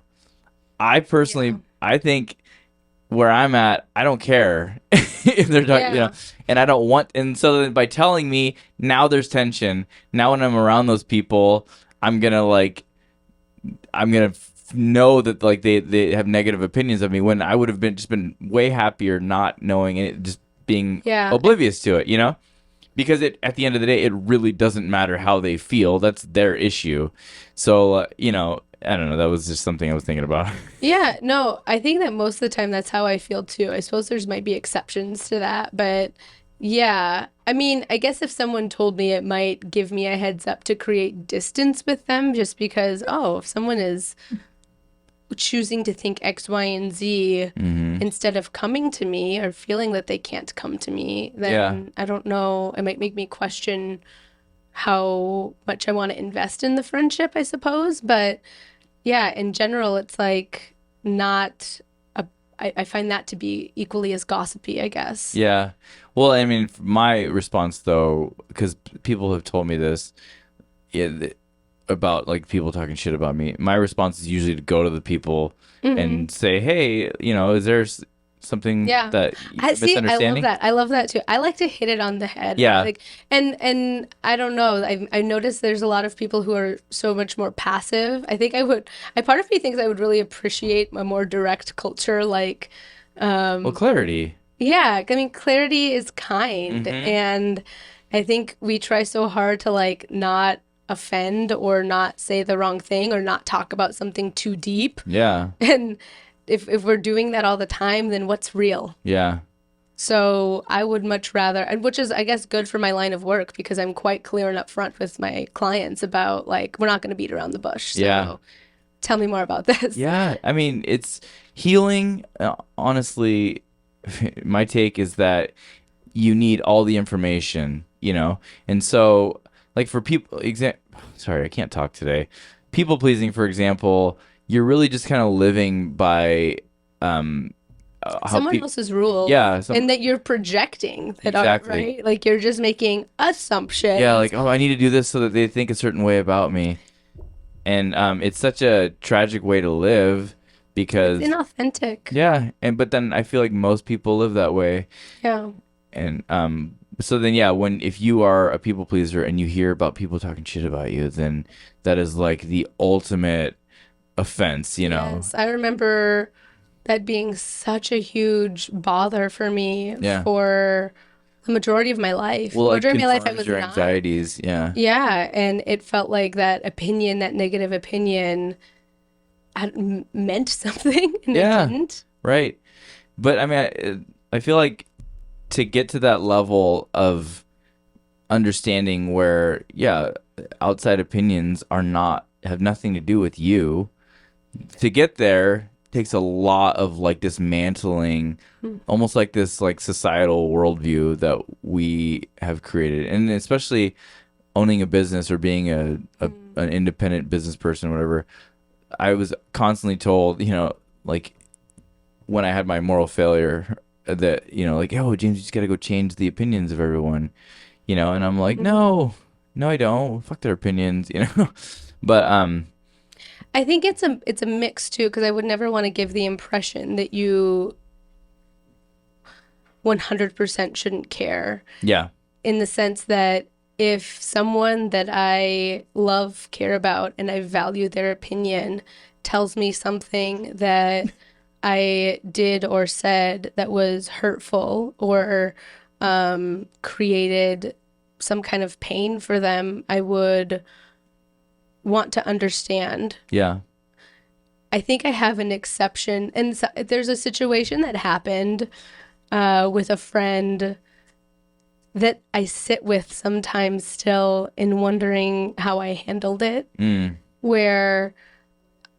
I personally I think where I'm at, I don't care if they're talking, and I don't want, and so then by telling me, now there's tension. Now when I'm around those people, I'm gonna know that like they have negative opinions of me, when I would have been way happier not knowing it, just being oblivious to it, because at the end of the day, it really doesn't matter how they feel. That's their issue. So I don't know. That was just something I was thinking about. Yeah, no, I think that most of the time that's how I feel too. I suppose there's might be exceptions to that, but yeah. I mean, I guess if someone told me, it might give me a heads up to create distance with them, just because, if someone is choosing to think X, Y, and Z instead of coming to me or feeling that they can't come to me, then I don't know. It might make me question how much I want to invest in the friendship, I suppose. But yeah, in general, it's like I find that to be equally as gossipy, I guess. Yeah. Well, I mean, my response, though, because people have told me this about like people talking shit about me, my response is usually to go to the people and say, hey, is there something that misunderstanding? I love that too. I like to hit it on the head. Yeah. Like, and I don't know. I noticed there's a lot of people who are so much more passive. I think part of me thinks I would really appreciate a more direct culture, like, well, clarity. Yeah. I mean, clarity is kind. And I think we try so hard to like not offend or not say the wrong thing or not talk about something too deep. Yeah. And if we're doing that all the time, then what's real? Yeah. So I would much rather, and which is, I guess, good for my line of work because I'm quite clear and upfront with my clients about like, we're not going to beat around the bush. So Yeah. tell me more about this. Yeah. I mean, it's healing. Honestly, my take is that you need all the information, And so, like for people, sorry, I can't talk today. People pleasing, for example, you're really just kind of living by how someone else's rules. Yeah, and that you're projecting that Exactly. are right. Like you're just making assumptions. Yeah, like, oh, I need to do this so that they think a certain way about me. And it's such a tragic way to live because it's inauthentic. Yeah, but then I feel like most people live that way. Yeah. And so then if you are a people pleaser and you hear about people talking shit about you, then that is like the ultimate offense, Yes, I remember that being such a huge bother for me for the majority of my life. Well, like majority of my life I confirms was your not. anxieties, yeah. Yeah, and it felt like that opinion, that negative opinion meant something and it didn't. Right. But I mean, I feel like to get to that level of understanding where, outside opinions have nothing to do with you, to get there takes a lot of like dismantling, almost like this like societal worldview that we have created, and especially owning a business or being an independent business person or whatever. I was constantly told, like when I had my moral failure that, like, oh, James, you just got to go change the opinions of everyone, and I'm like, no, I don't. Fuck their opinions, But I think it's a mix too, because I would never want to give the impression that you 100% shouldn't care. Yeah. In the sense that if someone that I love, care about, and I value their opinion tells me something that I did or said that was hurtful or created some kind of pain for them, I would want to understand. Yeah. I think I have an exception. And so, there's a situation that happened with a friend that I sit with sometimes still in wondering how I handled it. Where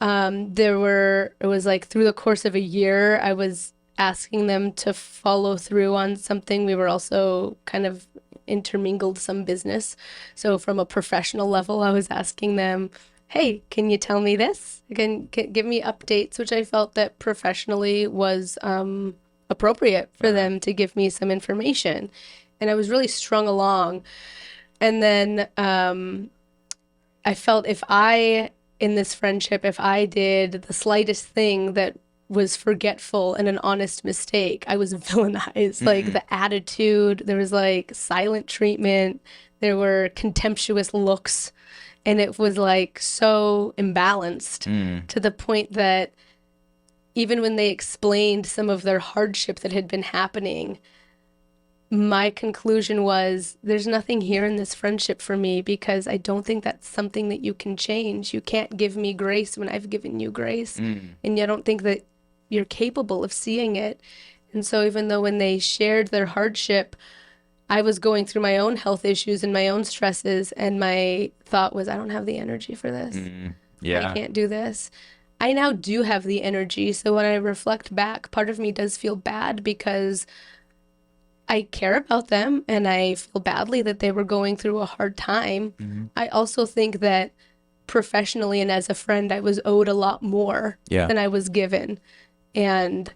it was like through the course of a year, I was asking them to follow through on something. We were also kind of intermingled some business. So from a professional level, I was asking them, hey, can you tell me this? Can give me updates, which I felt that professionally was appropriate for them to give me some information. And I was really strung along. And then I felt in this friendship, if I did the slightest thing that was forgetful and an honest mistake, I was villainized. Like the attitude, there was like silent treatment, there were contemptuous looks, and it was like so imbalanced to the point that even when they explained some of their hardship that had been happening, my conclusion was, there's nothing here in this friendship for me because I don't think that's something that you can change. You can't give me grace when I've given you grace. And I don't think that you're capable of seeing it. And so even though when they shared their hardship, I was going through my own health issues and my own stresses, and my thought was, I don't have the energy for this. I can't do this. I now do have the energy. So when I reflect back, part of me does feel bad because I care about them and I feel badly that they were going through a hard time. I also think that professionally and as a friend, I was owed a lot more than I was given. And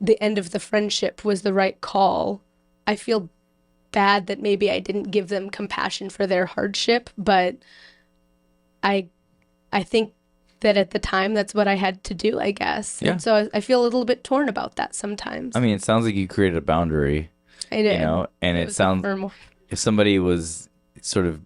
the end of the friendship was the right call. I feel bad that maybe I didn't give them compassion for their hardship, but I think that at the time that's what I had to do, I guess. Yeah. And so I feel a little bit torn about that sometimes. I mean, it sounds like you created a boundary. I did. And it sounds, if somebody was sort of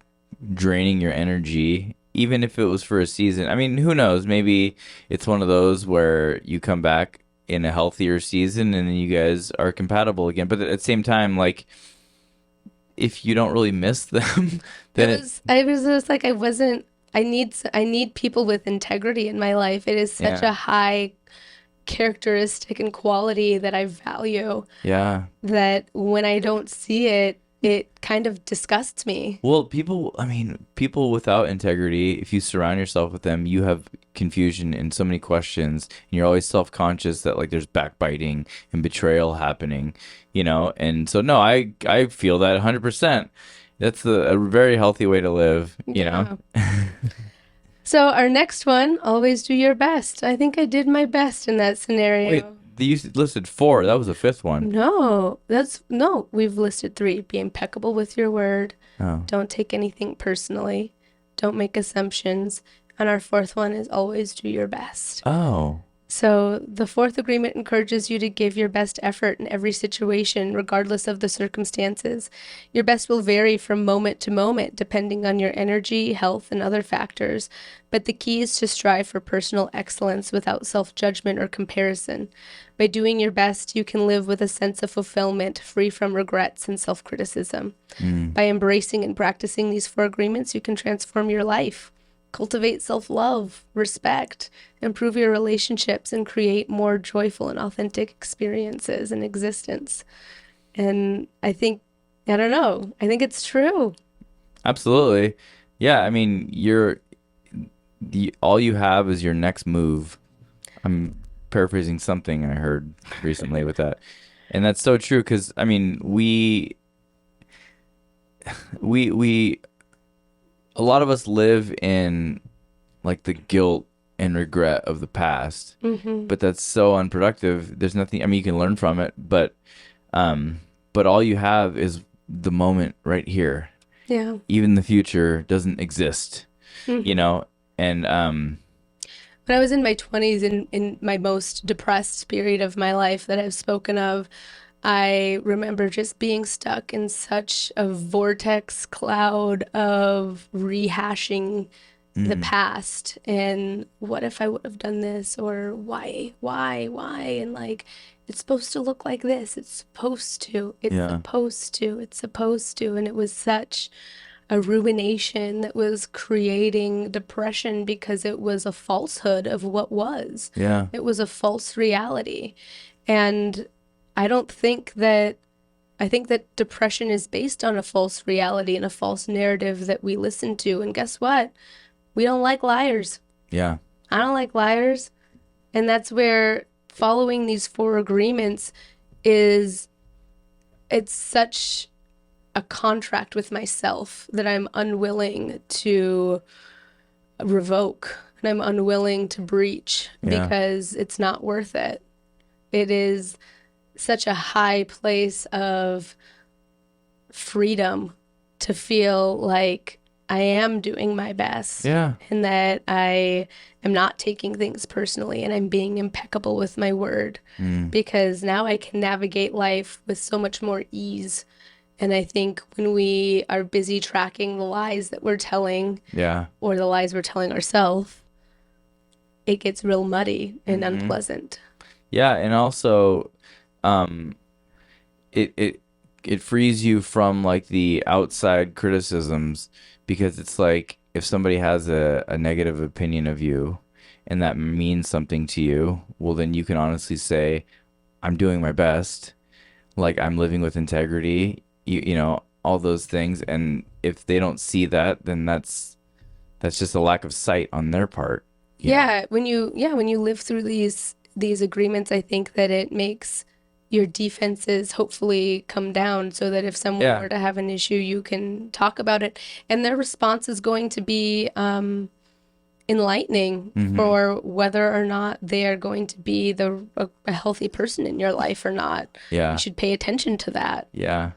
draining your energy, even if it was for a season, I mean, who knows? Maybe it's one of those where you come back in a healthier season and then you guys are compatible again. But at the same time, like, if you don't really miss them, then I was just like, I need people with integrity in my life. It is such a high characteristic and quality that I value, Yeah. that when I don't see it, it kind of disgusts me. Well, people without integrity, if you surround yourself with them, you have confusion and so many questions, and you're always self-conscious that like there's backbiting and betrayal happening, And so no, I feel that 100%. That's a very healthy way to live, Yeah. So our next one, always do your best. I think I did my best in that scenario. Wait, you listed 4. That was the 5th one. No, we've listed 3. Be impeccable with your word. Oh. Don't take anything personally. Don't make assumptions. And our 4th one is always do your best. Oh. So the 4th agreement encourages you to give your best effort in every situation, regardless of the circumstances. Your best will vary from moment to moment, depending on your energy, health, and other factors. But the key is to strive for personal excellence without self-judgment or comparison. By doing your best, you can live with a sense of fulfillment, free from regrets and self-criticism. By embracing and practicing these 4 agreements, you can transform your life. Cultivate self-love, respect, improve your relationships, and create more joyful and authentic experiences in existence. And I think it's true. Absolutely. Yeah, I mean, all you have is your next move. I'm paraphrasing something I heard recently with that. And that's so true because, I mean, we a lot of us live in like the guilt and regret of the past, but that's so unproductive. There's nothing, I mean, you can learn from it, but all you have is the moment right here. Yeah. Even the future doesn't exist, and when I was in my 20s, in my most depressed period of my life that I've spoken of, I remember just being stuck in such a vortex cloud of rehashing the past and what if I would have done this, or why, and like, it's supposed to look like this, it's supposed to, and it was such a ruination that was creating depression because it was a falsehood of what was. Yeah. It was a false reality. And I think that depression is based on a false reality and a false narrative that we listen to. And guess what? We don't like liars. Yeah. I don't like liars. And that's where following these 4 agreements it's such a contract with myself that I'm unwilling to revoke and I'm unwilling to breach because it's not worth it. It is such a high place of freedom to feel like I am doing my best. Yeah. And that I am not taking things personally and I'm being impeccable with my word because now I can navigate life with so much more ease. And I think when we are busy tracking the lies that we're telling or the lies we're telling ourselves, it gets real muddy and unpleasant. Yeah. And also, it frees you from like the outside criticisms, because it's like if somebody has a negative opinion of you and that means something to you, well, then you can honestly say, I'm doing my best, like I'm living with integrity, all those things. And if they don't see that, then that's just a lack of sight on their part. When you live through these agreements, I think that it makes your defenses hopefully come down so that if someone were to have an issue, you can talk about it. And their response is going to be enlightening for whether or not they are going to be a healthy person in your life or not. Yeah. You should pay attention to that. Yeah.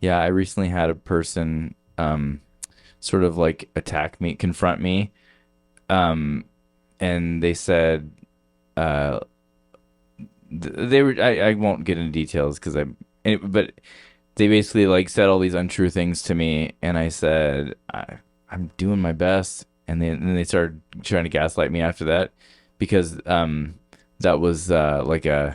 Yeah. I recently had a person sort of like confront me. And they said, I won't get into details but they basically like said all these untrue things to me, and I said I'm doing my best, and then they started trying to gaslight me after that, because that was like you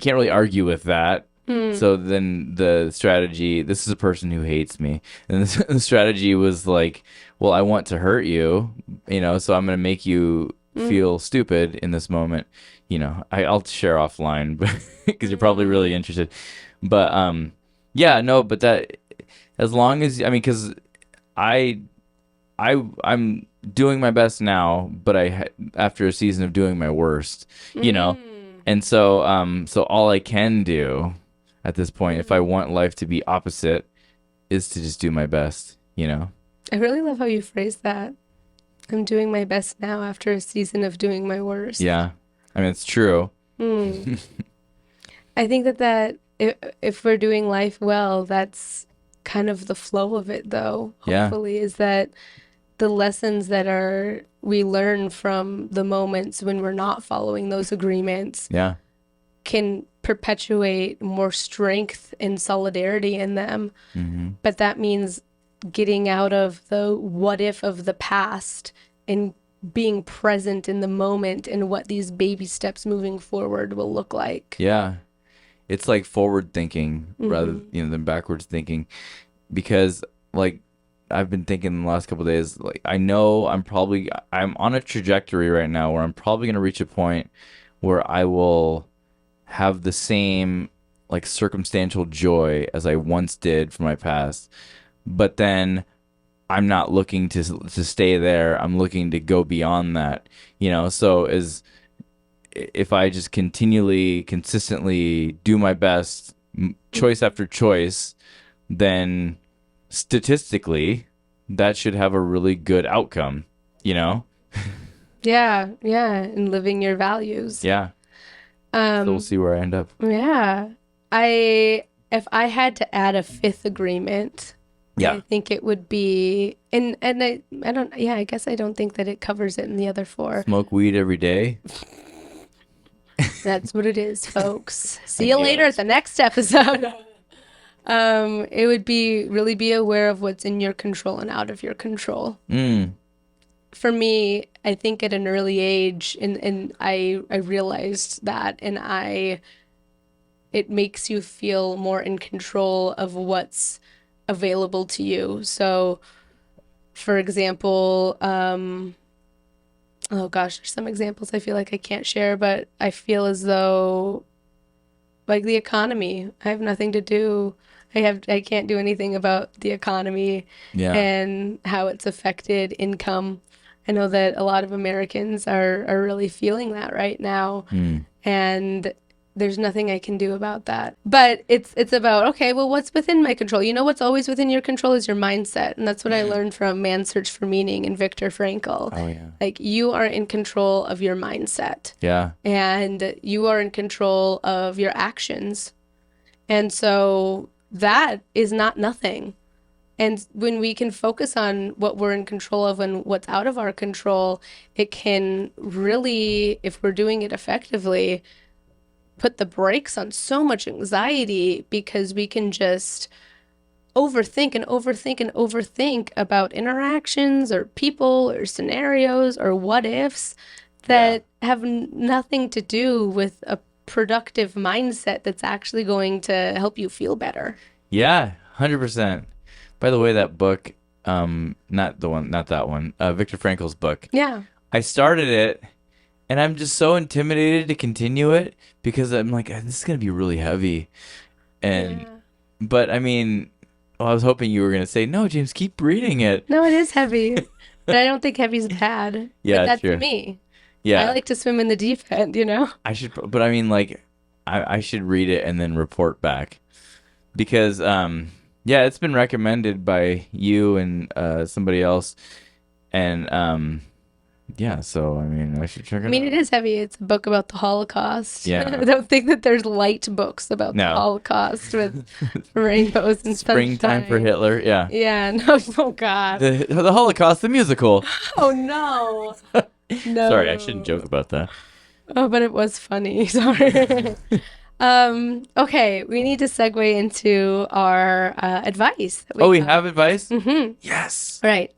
can't really argue with that. So then the strategy, this is a person who hates me, and the strategy was like, well, I want to hurt you, so I'm going to make you feel stupid in this moment, I'll share offline because you're probably really interested. But yeah, no, but that, as long as, because I'm doing my best now, but after a season of doing my worst, and so all I can do at this point, if I want life to be opposite, is to just do my best, I really love how you phrase that. I'm doing my best now after a season of doing my worst. Yeah, it's true. I think that if we're doing life well, that's kind of the flow of it, though. Hopefully, is that the lessons that we learn from the moments when we're not following those agreements can perpetuate more strength and solidarity in them. But that means getting out of the what if of the past and being present in the moment and what these baby steps moving forward will look like. Yeah. It's like forward thinking rather than backwards thinking, because like I've been thinking the last couple of days, like I know I'm on a trajectory right now where I'm probably going to reach a point where I will have the same like circumstantial joy as I once did from my past. But then I'm not looking to stay there. I'm looking to go beyond that, so if I just consistently do my best, choice after choice, then statistically that should have a really good outcome, Yeah, and living your values. Yeah. So we'll see where I end up. Yeah. If I had to add a fifth agreement, I think it would be, and I guess I don't think that it covers it in the other four. Smoke weed every day. That's what it is, folks. See you later at the next episode. It would really be aware of what's in your control and out of your control. For me, I think at an early age, and I realized that, and it makes you feel more in control of what's available to you. So, for example, oh gosh, there's some examples I feel like I can't share, but I feel as though, like the economy, I have nothing to do. I can't do anything about the economy and how it's affected income. I know that a lot of Americans are really feeling that right now, and there's nothing I can do about that. But it's about, okay, well, what's within my control? What's always within your control is your mindset. And that's what I learned from Man's Search for Meaning and Viktor Frankl. Oh, yeah. Like, you are in control of your mindset. Yeah. And you are in control of your actions. And so that is not nothing. And when we can focus on what we're in control of and what's out of our control, it can really, if we're doing it effectively, put the brakes on so much anxiety, because we can just overthink and overthink and overthink about interactions or people or scenarios or what ifs that have nothing to do with a productive mindset that's actually going to help you feel better. Yeah, 100%. By the way, that book, not that one, Viktor Frankl's book. Yeah. I started it, and I'm just so intimidated to continue it because I'm like, this is going to be really heavy. But I mean, I was hoping you were going to say, no, James, keep reading it. No, it is heavy, but I don't think heavy's bad. Yeah, but that's true. Me. Yeah. I like to swim in the deep end, I should, but I mean, like, I should read it and then report back because, it's been recommended by you and somebody else. And, so, I mean, I should check it out. I mean, it is heavy. It's a book about the Holocaust. Yeah. I don't think that there's light books about the Holocaust with rainbows and Springtime sunshine. for Hitler, yeah. Yeah, no, oh God. The Holocaust, the musical. Oh, no. No. Sorry, I shouldn't joke about that. Oh, but it was funny. Sorry. Okay, we need to segue into our advice. We have advice? Mm-hmm. Yes. Right.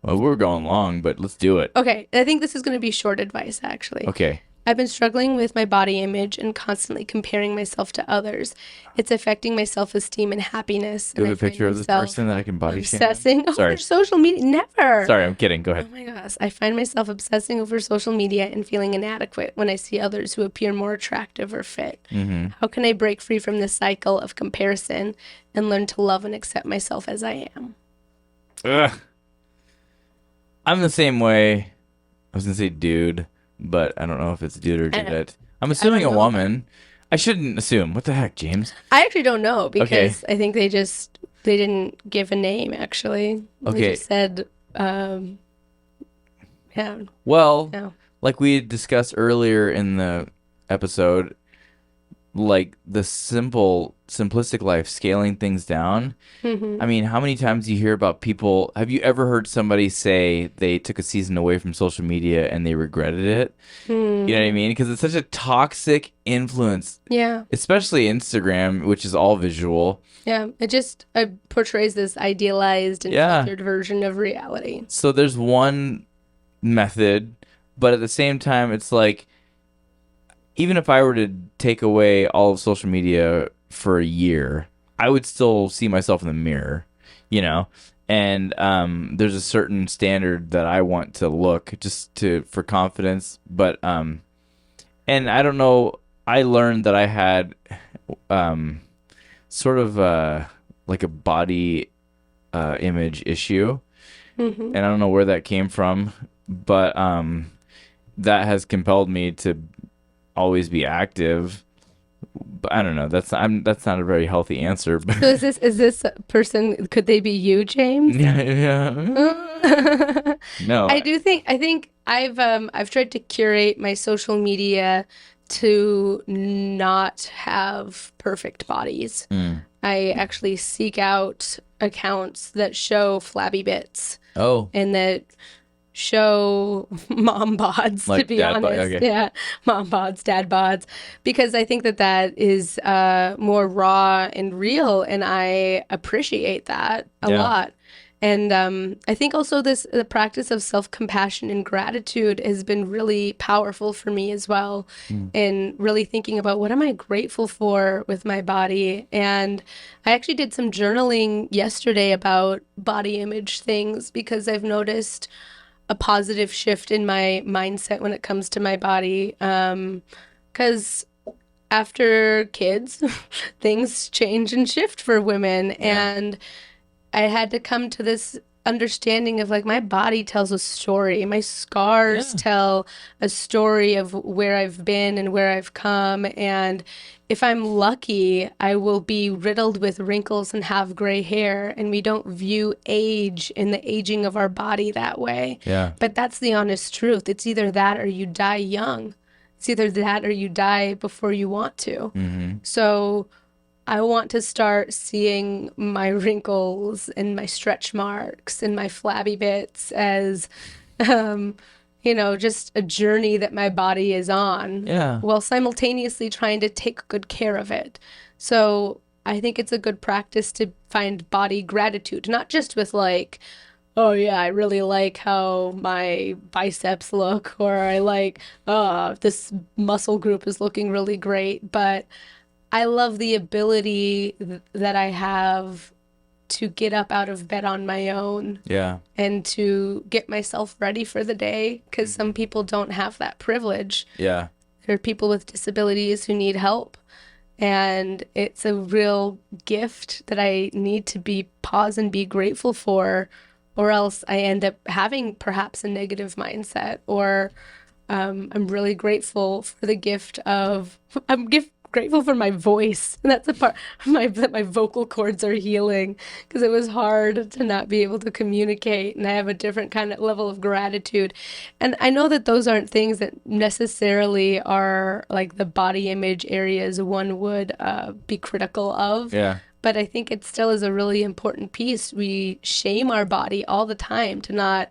Well, we're going long, but let's do it. Okay, I think this is going to be short advice, actually. Okay. I've been struggling with my body image and constantly comparing myself to others. It's affecting my self-esteem and happiness. Do you And have a picture of this person that I can body shame? obsessing over Sorry. social media. Never. Sorry, I'm kidding. Go Oh ahead. my gosh. I find myself obsessing over social media and feeling inadequate when I see others who appear more attractive or fit. Mm-hmm. How can I break free from this cycle of comparison and learn to love and accept myself as I am? Ugh. I'm the same way. I was gonna say dude, but I don't know if it's dude or dudette. I'm assuming a know. woman. I shouldn't assume. What the heck, James? I actually don't know because Okay. I think they didn't give a name actually. They Okay. just said, yeah, Well, no. like we had discussed earlier in the episode, like the simplistic life, scaling things down. Mm-hmm. I mean, how many times do you hear about people? Have you ever heard somebody say they took a season away from social media and they regretted it? You know what I mean? Because it's such a toxic influence, Yeah. especially Instagram, which is all visual. Yeah. It just portrays this idealized and Yeah. filtered version of reality. So there's one method, but at the same time, it's like, even if I were to take away all of social media for a year, I would still see myself in the mirror, you know? And there's a certain standard that I want to look for confidence. But, and I don't know, I learned that I had sort of like a body image issue. Mm-hmm. And I don't know where that came from, but that has compelled me to always be active. But I don't know. That's not a very healthy answer. But So is this person? Could they be you, James? yeah. No. I think I've tried to curate my social media to not have perfect bodies. I actually seek out accounts that show flabby bits Oh. and that show mom bods, Like to be dad bod, honest. okay. Yeah, mom bods, dad bods, because I think that is more raw and real, and I appreciate that a Yeah. lot. And I think also the practice of self-compassion and gratitude has been really powerful for me as well, in really thinking about what am I grateful for with my body. And I actually did some journaling yesterday about body image things because I've noticed a positive shift in my mindset when it comes to my body. Because after kids, things change and shift for women. Yeah. And I had to come to this understanding of like my body tells a story. My scars Yeah. tell a story of where I've been and where I've come. And if I'm lucky, I will be riddled with wrinkles and have gray hair. And we don't view age and the aging of our body that way. Yeah. But that's the honest truth. It's either that or you die young. It's either that or you die before you want to. Mm-hmm. So I want to start seeing my wrinkles and my stretch marks and my flabby bits as, just a journey that my body is on. Yeah. While simultaneously trying to take good care of it. So I think it's a good practice to find body gratitude, not just with like, oh yeah, I really like how my biceps look, or I like, this muscle group is looking really great, but I love the ability that I have to get up out of bed on my own Yeah. and to get myself ready for the day, because some people don't have that privilege. Yeah. There are people with disabilities who need help, and it's a real gift that I need to pause and be grateful for, or else I end up having perhaps a negative mindset. Or I'm really grateful for the gift of grateful for my voice. And that's a part that my vocal cords are healing, because it was hard to not be able to communicate, and I have a different kind of level of gratitude. And I know that those aren't things that necessarily are like the body image areas one would be critical of. Yeah. But I think it still is a really important piece. We shame our body all the time to not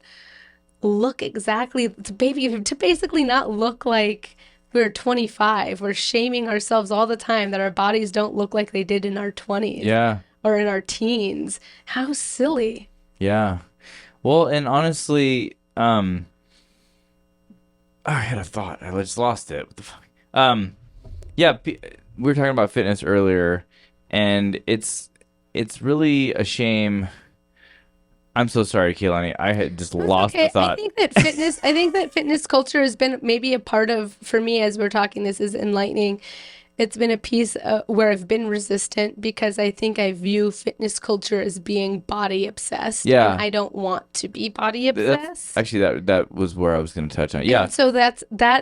look to basically not look like we're 25. We're shaming ourselves all the time that our bodies don't look like they did in our 20s. Yeah. Or in our teens. How silly. Yeah. Well, and honestly, I had a thought. I just lost it. What the fuck? Yeah, we were talking about fitness earlier, and it's really a shame. I'm so sorry, Keilani. I had just lost the thought. I think that fitness culture has been maybe a part of, for me, as we're talking, this is enlightening. It's been a piece where I've been resistant because I think I view fitness culture as being body obsessed. Yeah. And I don't want to be body obsessed. Actually, that was where I was going to touch on. Yeah. And so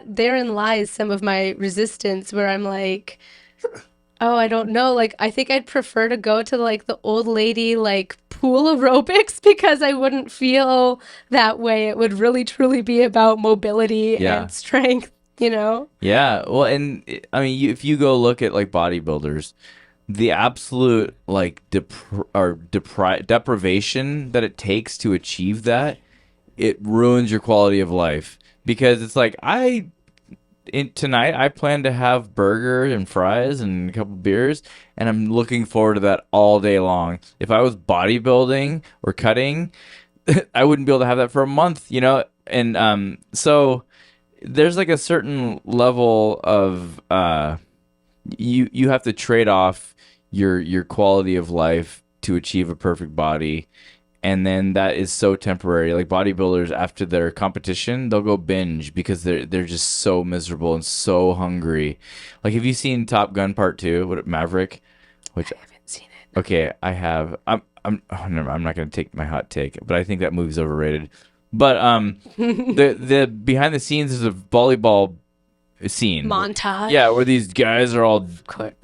therein lies some of my resistance where I'm like, oh, I don't know. Like, I think I'd prefer to go to like the old lady, like pool aerobics because I wouldn't feel that way. It would really truly be about mobility Yeah. and strength, you know? Yeah. Well, and I mean, if you go look at like bodybuilders, the absolute like deprivation that it takes to achieve that, it ruins your quality of life because it's like tonight I plan to have burger and fries and a couple beers, and I'm looking forward to that all day long. If I was bodybuilding or cutting, I wouldn't be able to have that for a month, you know? And so there's like a certain level of you have to trade off your quality of life to achieve a perfect body, and then that is so temporary. Like bodybuilders after their competition, they'll go binge because they're just so miserable and so hungry. Like, have you seen Top Gun Part 2, Maverick? Which I haven't seen it. okay, I have. I'm not going to take my hot take, but I think that movie's overrated. But the behind the scenes is a volleyball scene Montage. Yeah, where these guys are all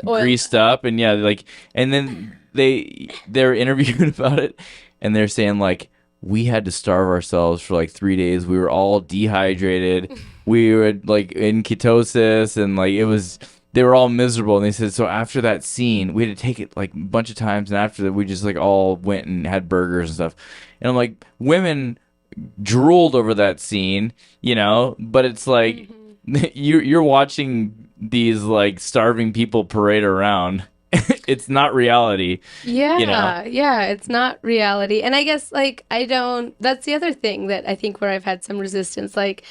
Oil. greased up, and yeah, like, and then they're interviewed about it, and they're saying like, we had to starve ourselves for like 3 days. We were all dehydrated. We were like in ketosis, and like they were all miserable. And they said, so after that scene, we had to take it like a bunch of times, and after that, we just like all went and had burgers and stuff. And I'm like, women drooled over that scene, you know, but it's like you're watching these like starving people parade around. It's not reality. Yeah, you know? yeah, it's not reality. And I guess like that's the other thing that I think where I've had some resistance. Like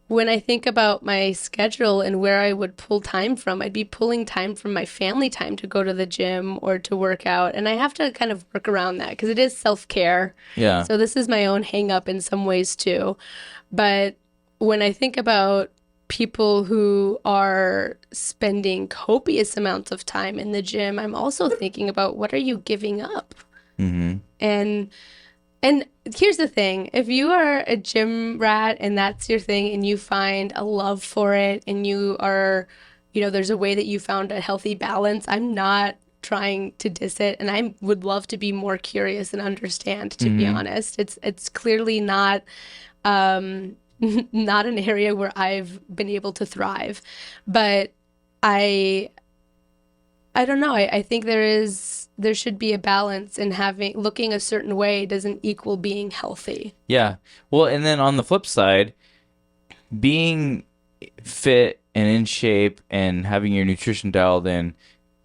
when I think about my schedule and where I would pull time from, I'd be pulling time from my family time to go to the gym or to work out. And I have to kind of work around that because it is self-care. Yeah. So this is my own hang up in some ways too. But when I think about people who are spending copious amounts of time in the gym, I'm also thinking about what are you giving up? Mm-hmm. And here's the thing. If you are a gym rat and that's your thing and you find a love for it and you are, you know, there's a way that you found a healthy balance, I'm not trying to diss it, and I would love to be more curious and understand, to be honest. It's clearly not not an area where I've been able to thrive, but I don't know. I think there should be a balance in looking a certain way doesn't equal being healthy. Yeah. Well, and then on the flip side, being fit and in shape and having your nutrition dialed in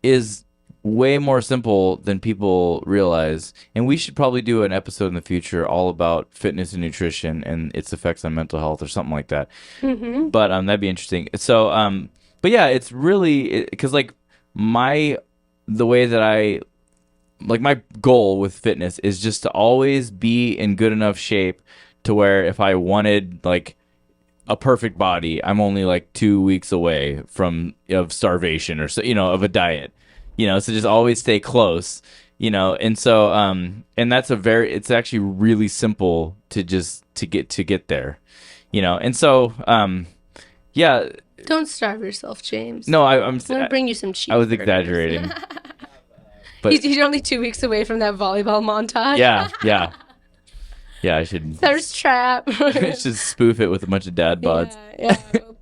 is way more simple than people realize. And we should probably do an episode in the future all about fitness and nutrition and its effects on mental health or something like that. Mm-hmm. But that'd be interesting. So, but yeah, it's really because like the way that I like my goal with fitness is just to always be in good enough shape to where if I wanted like a perfect body, I'm only like 2 weeks away of starvation or so, you know, of a diet. You know, so just always stay close, you know, and so and that's it's actually really simple to get there, you know, and so yeah. Don't starve yourself, James. No, I'm gonna bring you some cheese. I was exaggerating. But you're only 2 weeks away from that volleyball montage. Yeah. I should Thirst trap. I should spoof it with a bunch of dad bods. Yeah.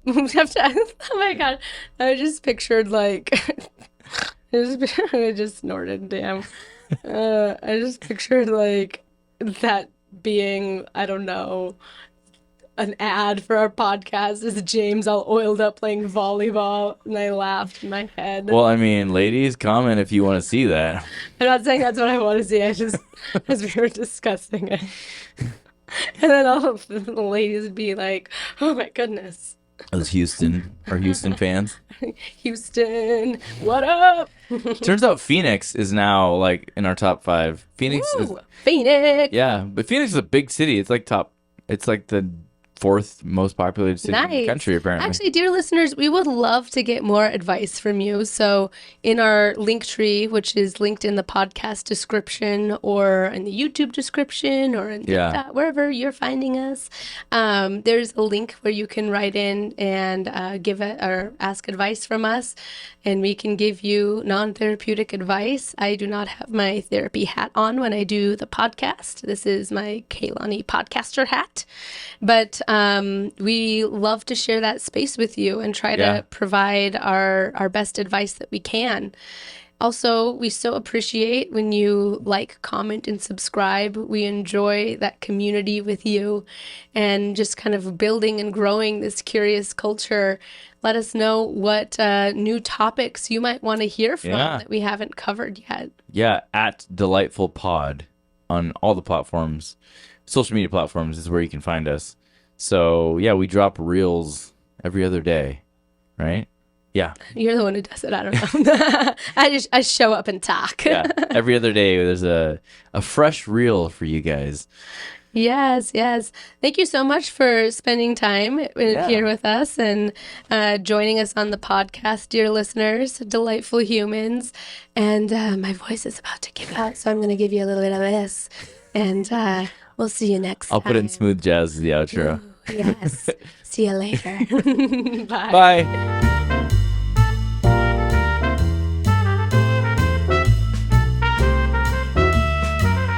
We have to, oh my god, I just pictured like. I just snorted, damn. I just pictured like that being, I don't know, an ad for our podcast is James all oiled up playing volleyball, and I laughed in my head. Well, I mean, ladies, comment if you want to see that. I'm not saying that's what I want to see. I just, as we were discussing it. And then all of the ladies would be like, oh my goodness. Those Houston fans. Houston, what up? Turns out Phoenix is now like in our top 5. Phoenix is, Ooh, Phoenix. yeah, but Phoenix is a big city. It's like the 4th most populated city in the Nice. country, apparently. Actually, dear listeners, we would love to get more advice from you. So, in our link tree, which is linked in the podcast description or in the YouTube description or in wherever you're finding us, there's a link where you can write in and give it or ask advice from us, and we can give you non-therapeutic advice. I do not have my therapy hat on when I do the podcast. This is my Keilani podcaster hat, but we love to share that space with you and try to provide our best advice that we can. Also, we so appreciate when you like, comment, and subscribe. We enjoy that community with you and just kind of building and growing this curious culture. Let us know what new topics you might want to hear from that we haven't covered yet. Yeah, at Delightful Pod on all the platforms. Social media platforms is where you can find us. So, yeah, we drop reels every other day, right? Yeah. You're the one who does it. I don't know. I show up and talk. Yeah. Every other day, there's a fresh reel for you guys. Yes. Thank you so much for spending time here with us and joining us on the podcast, dear listeners, delightful humans. And my voice is about to give out, so I'm going to give you a little bit of this. And we'll see you next time. I'll put in smooth jazz as the outro. Ooh, yes. See you later. Bye. Bye.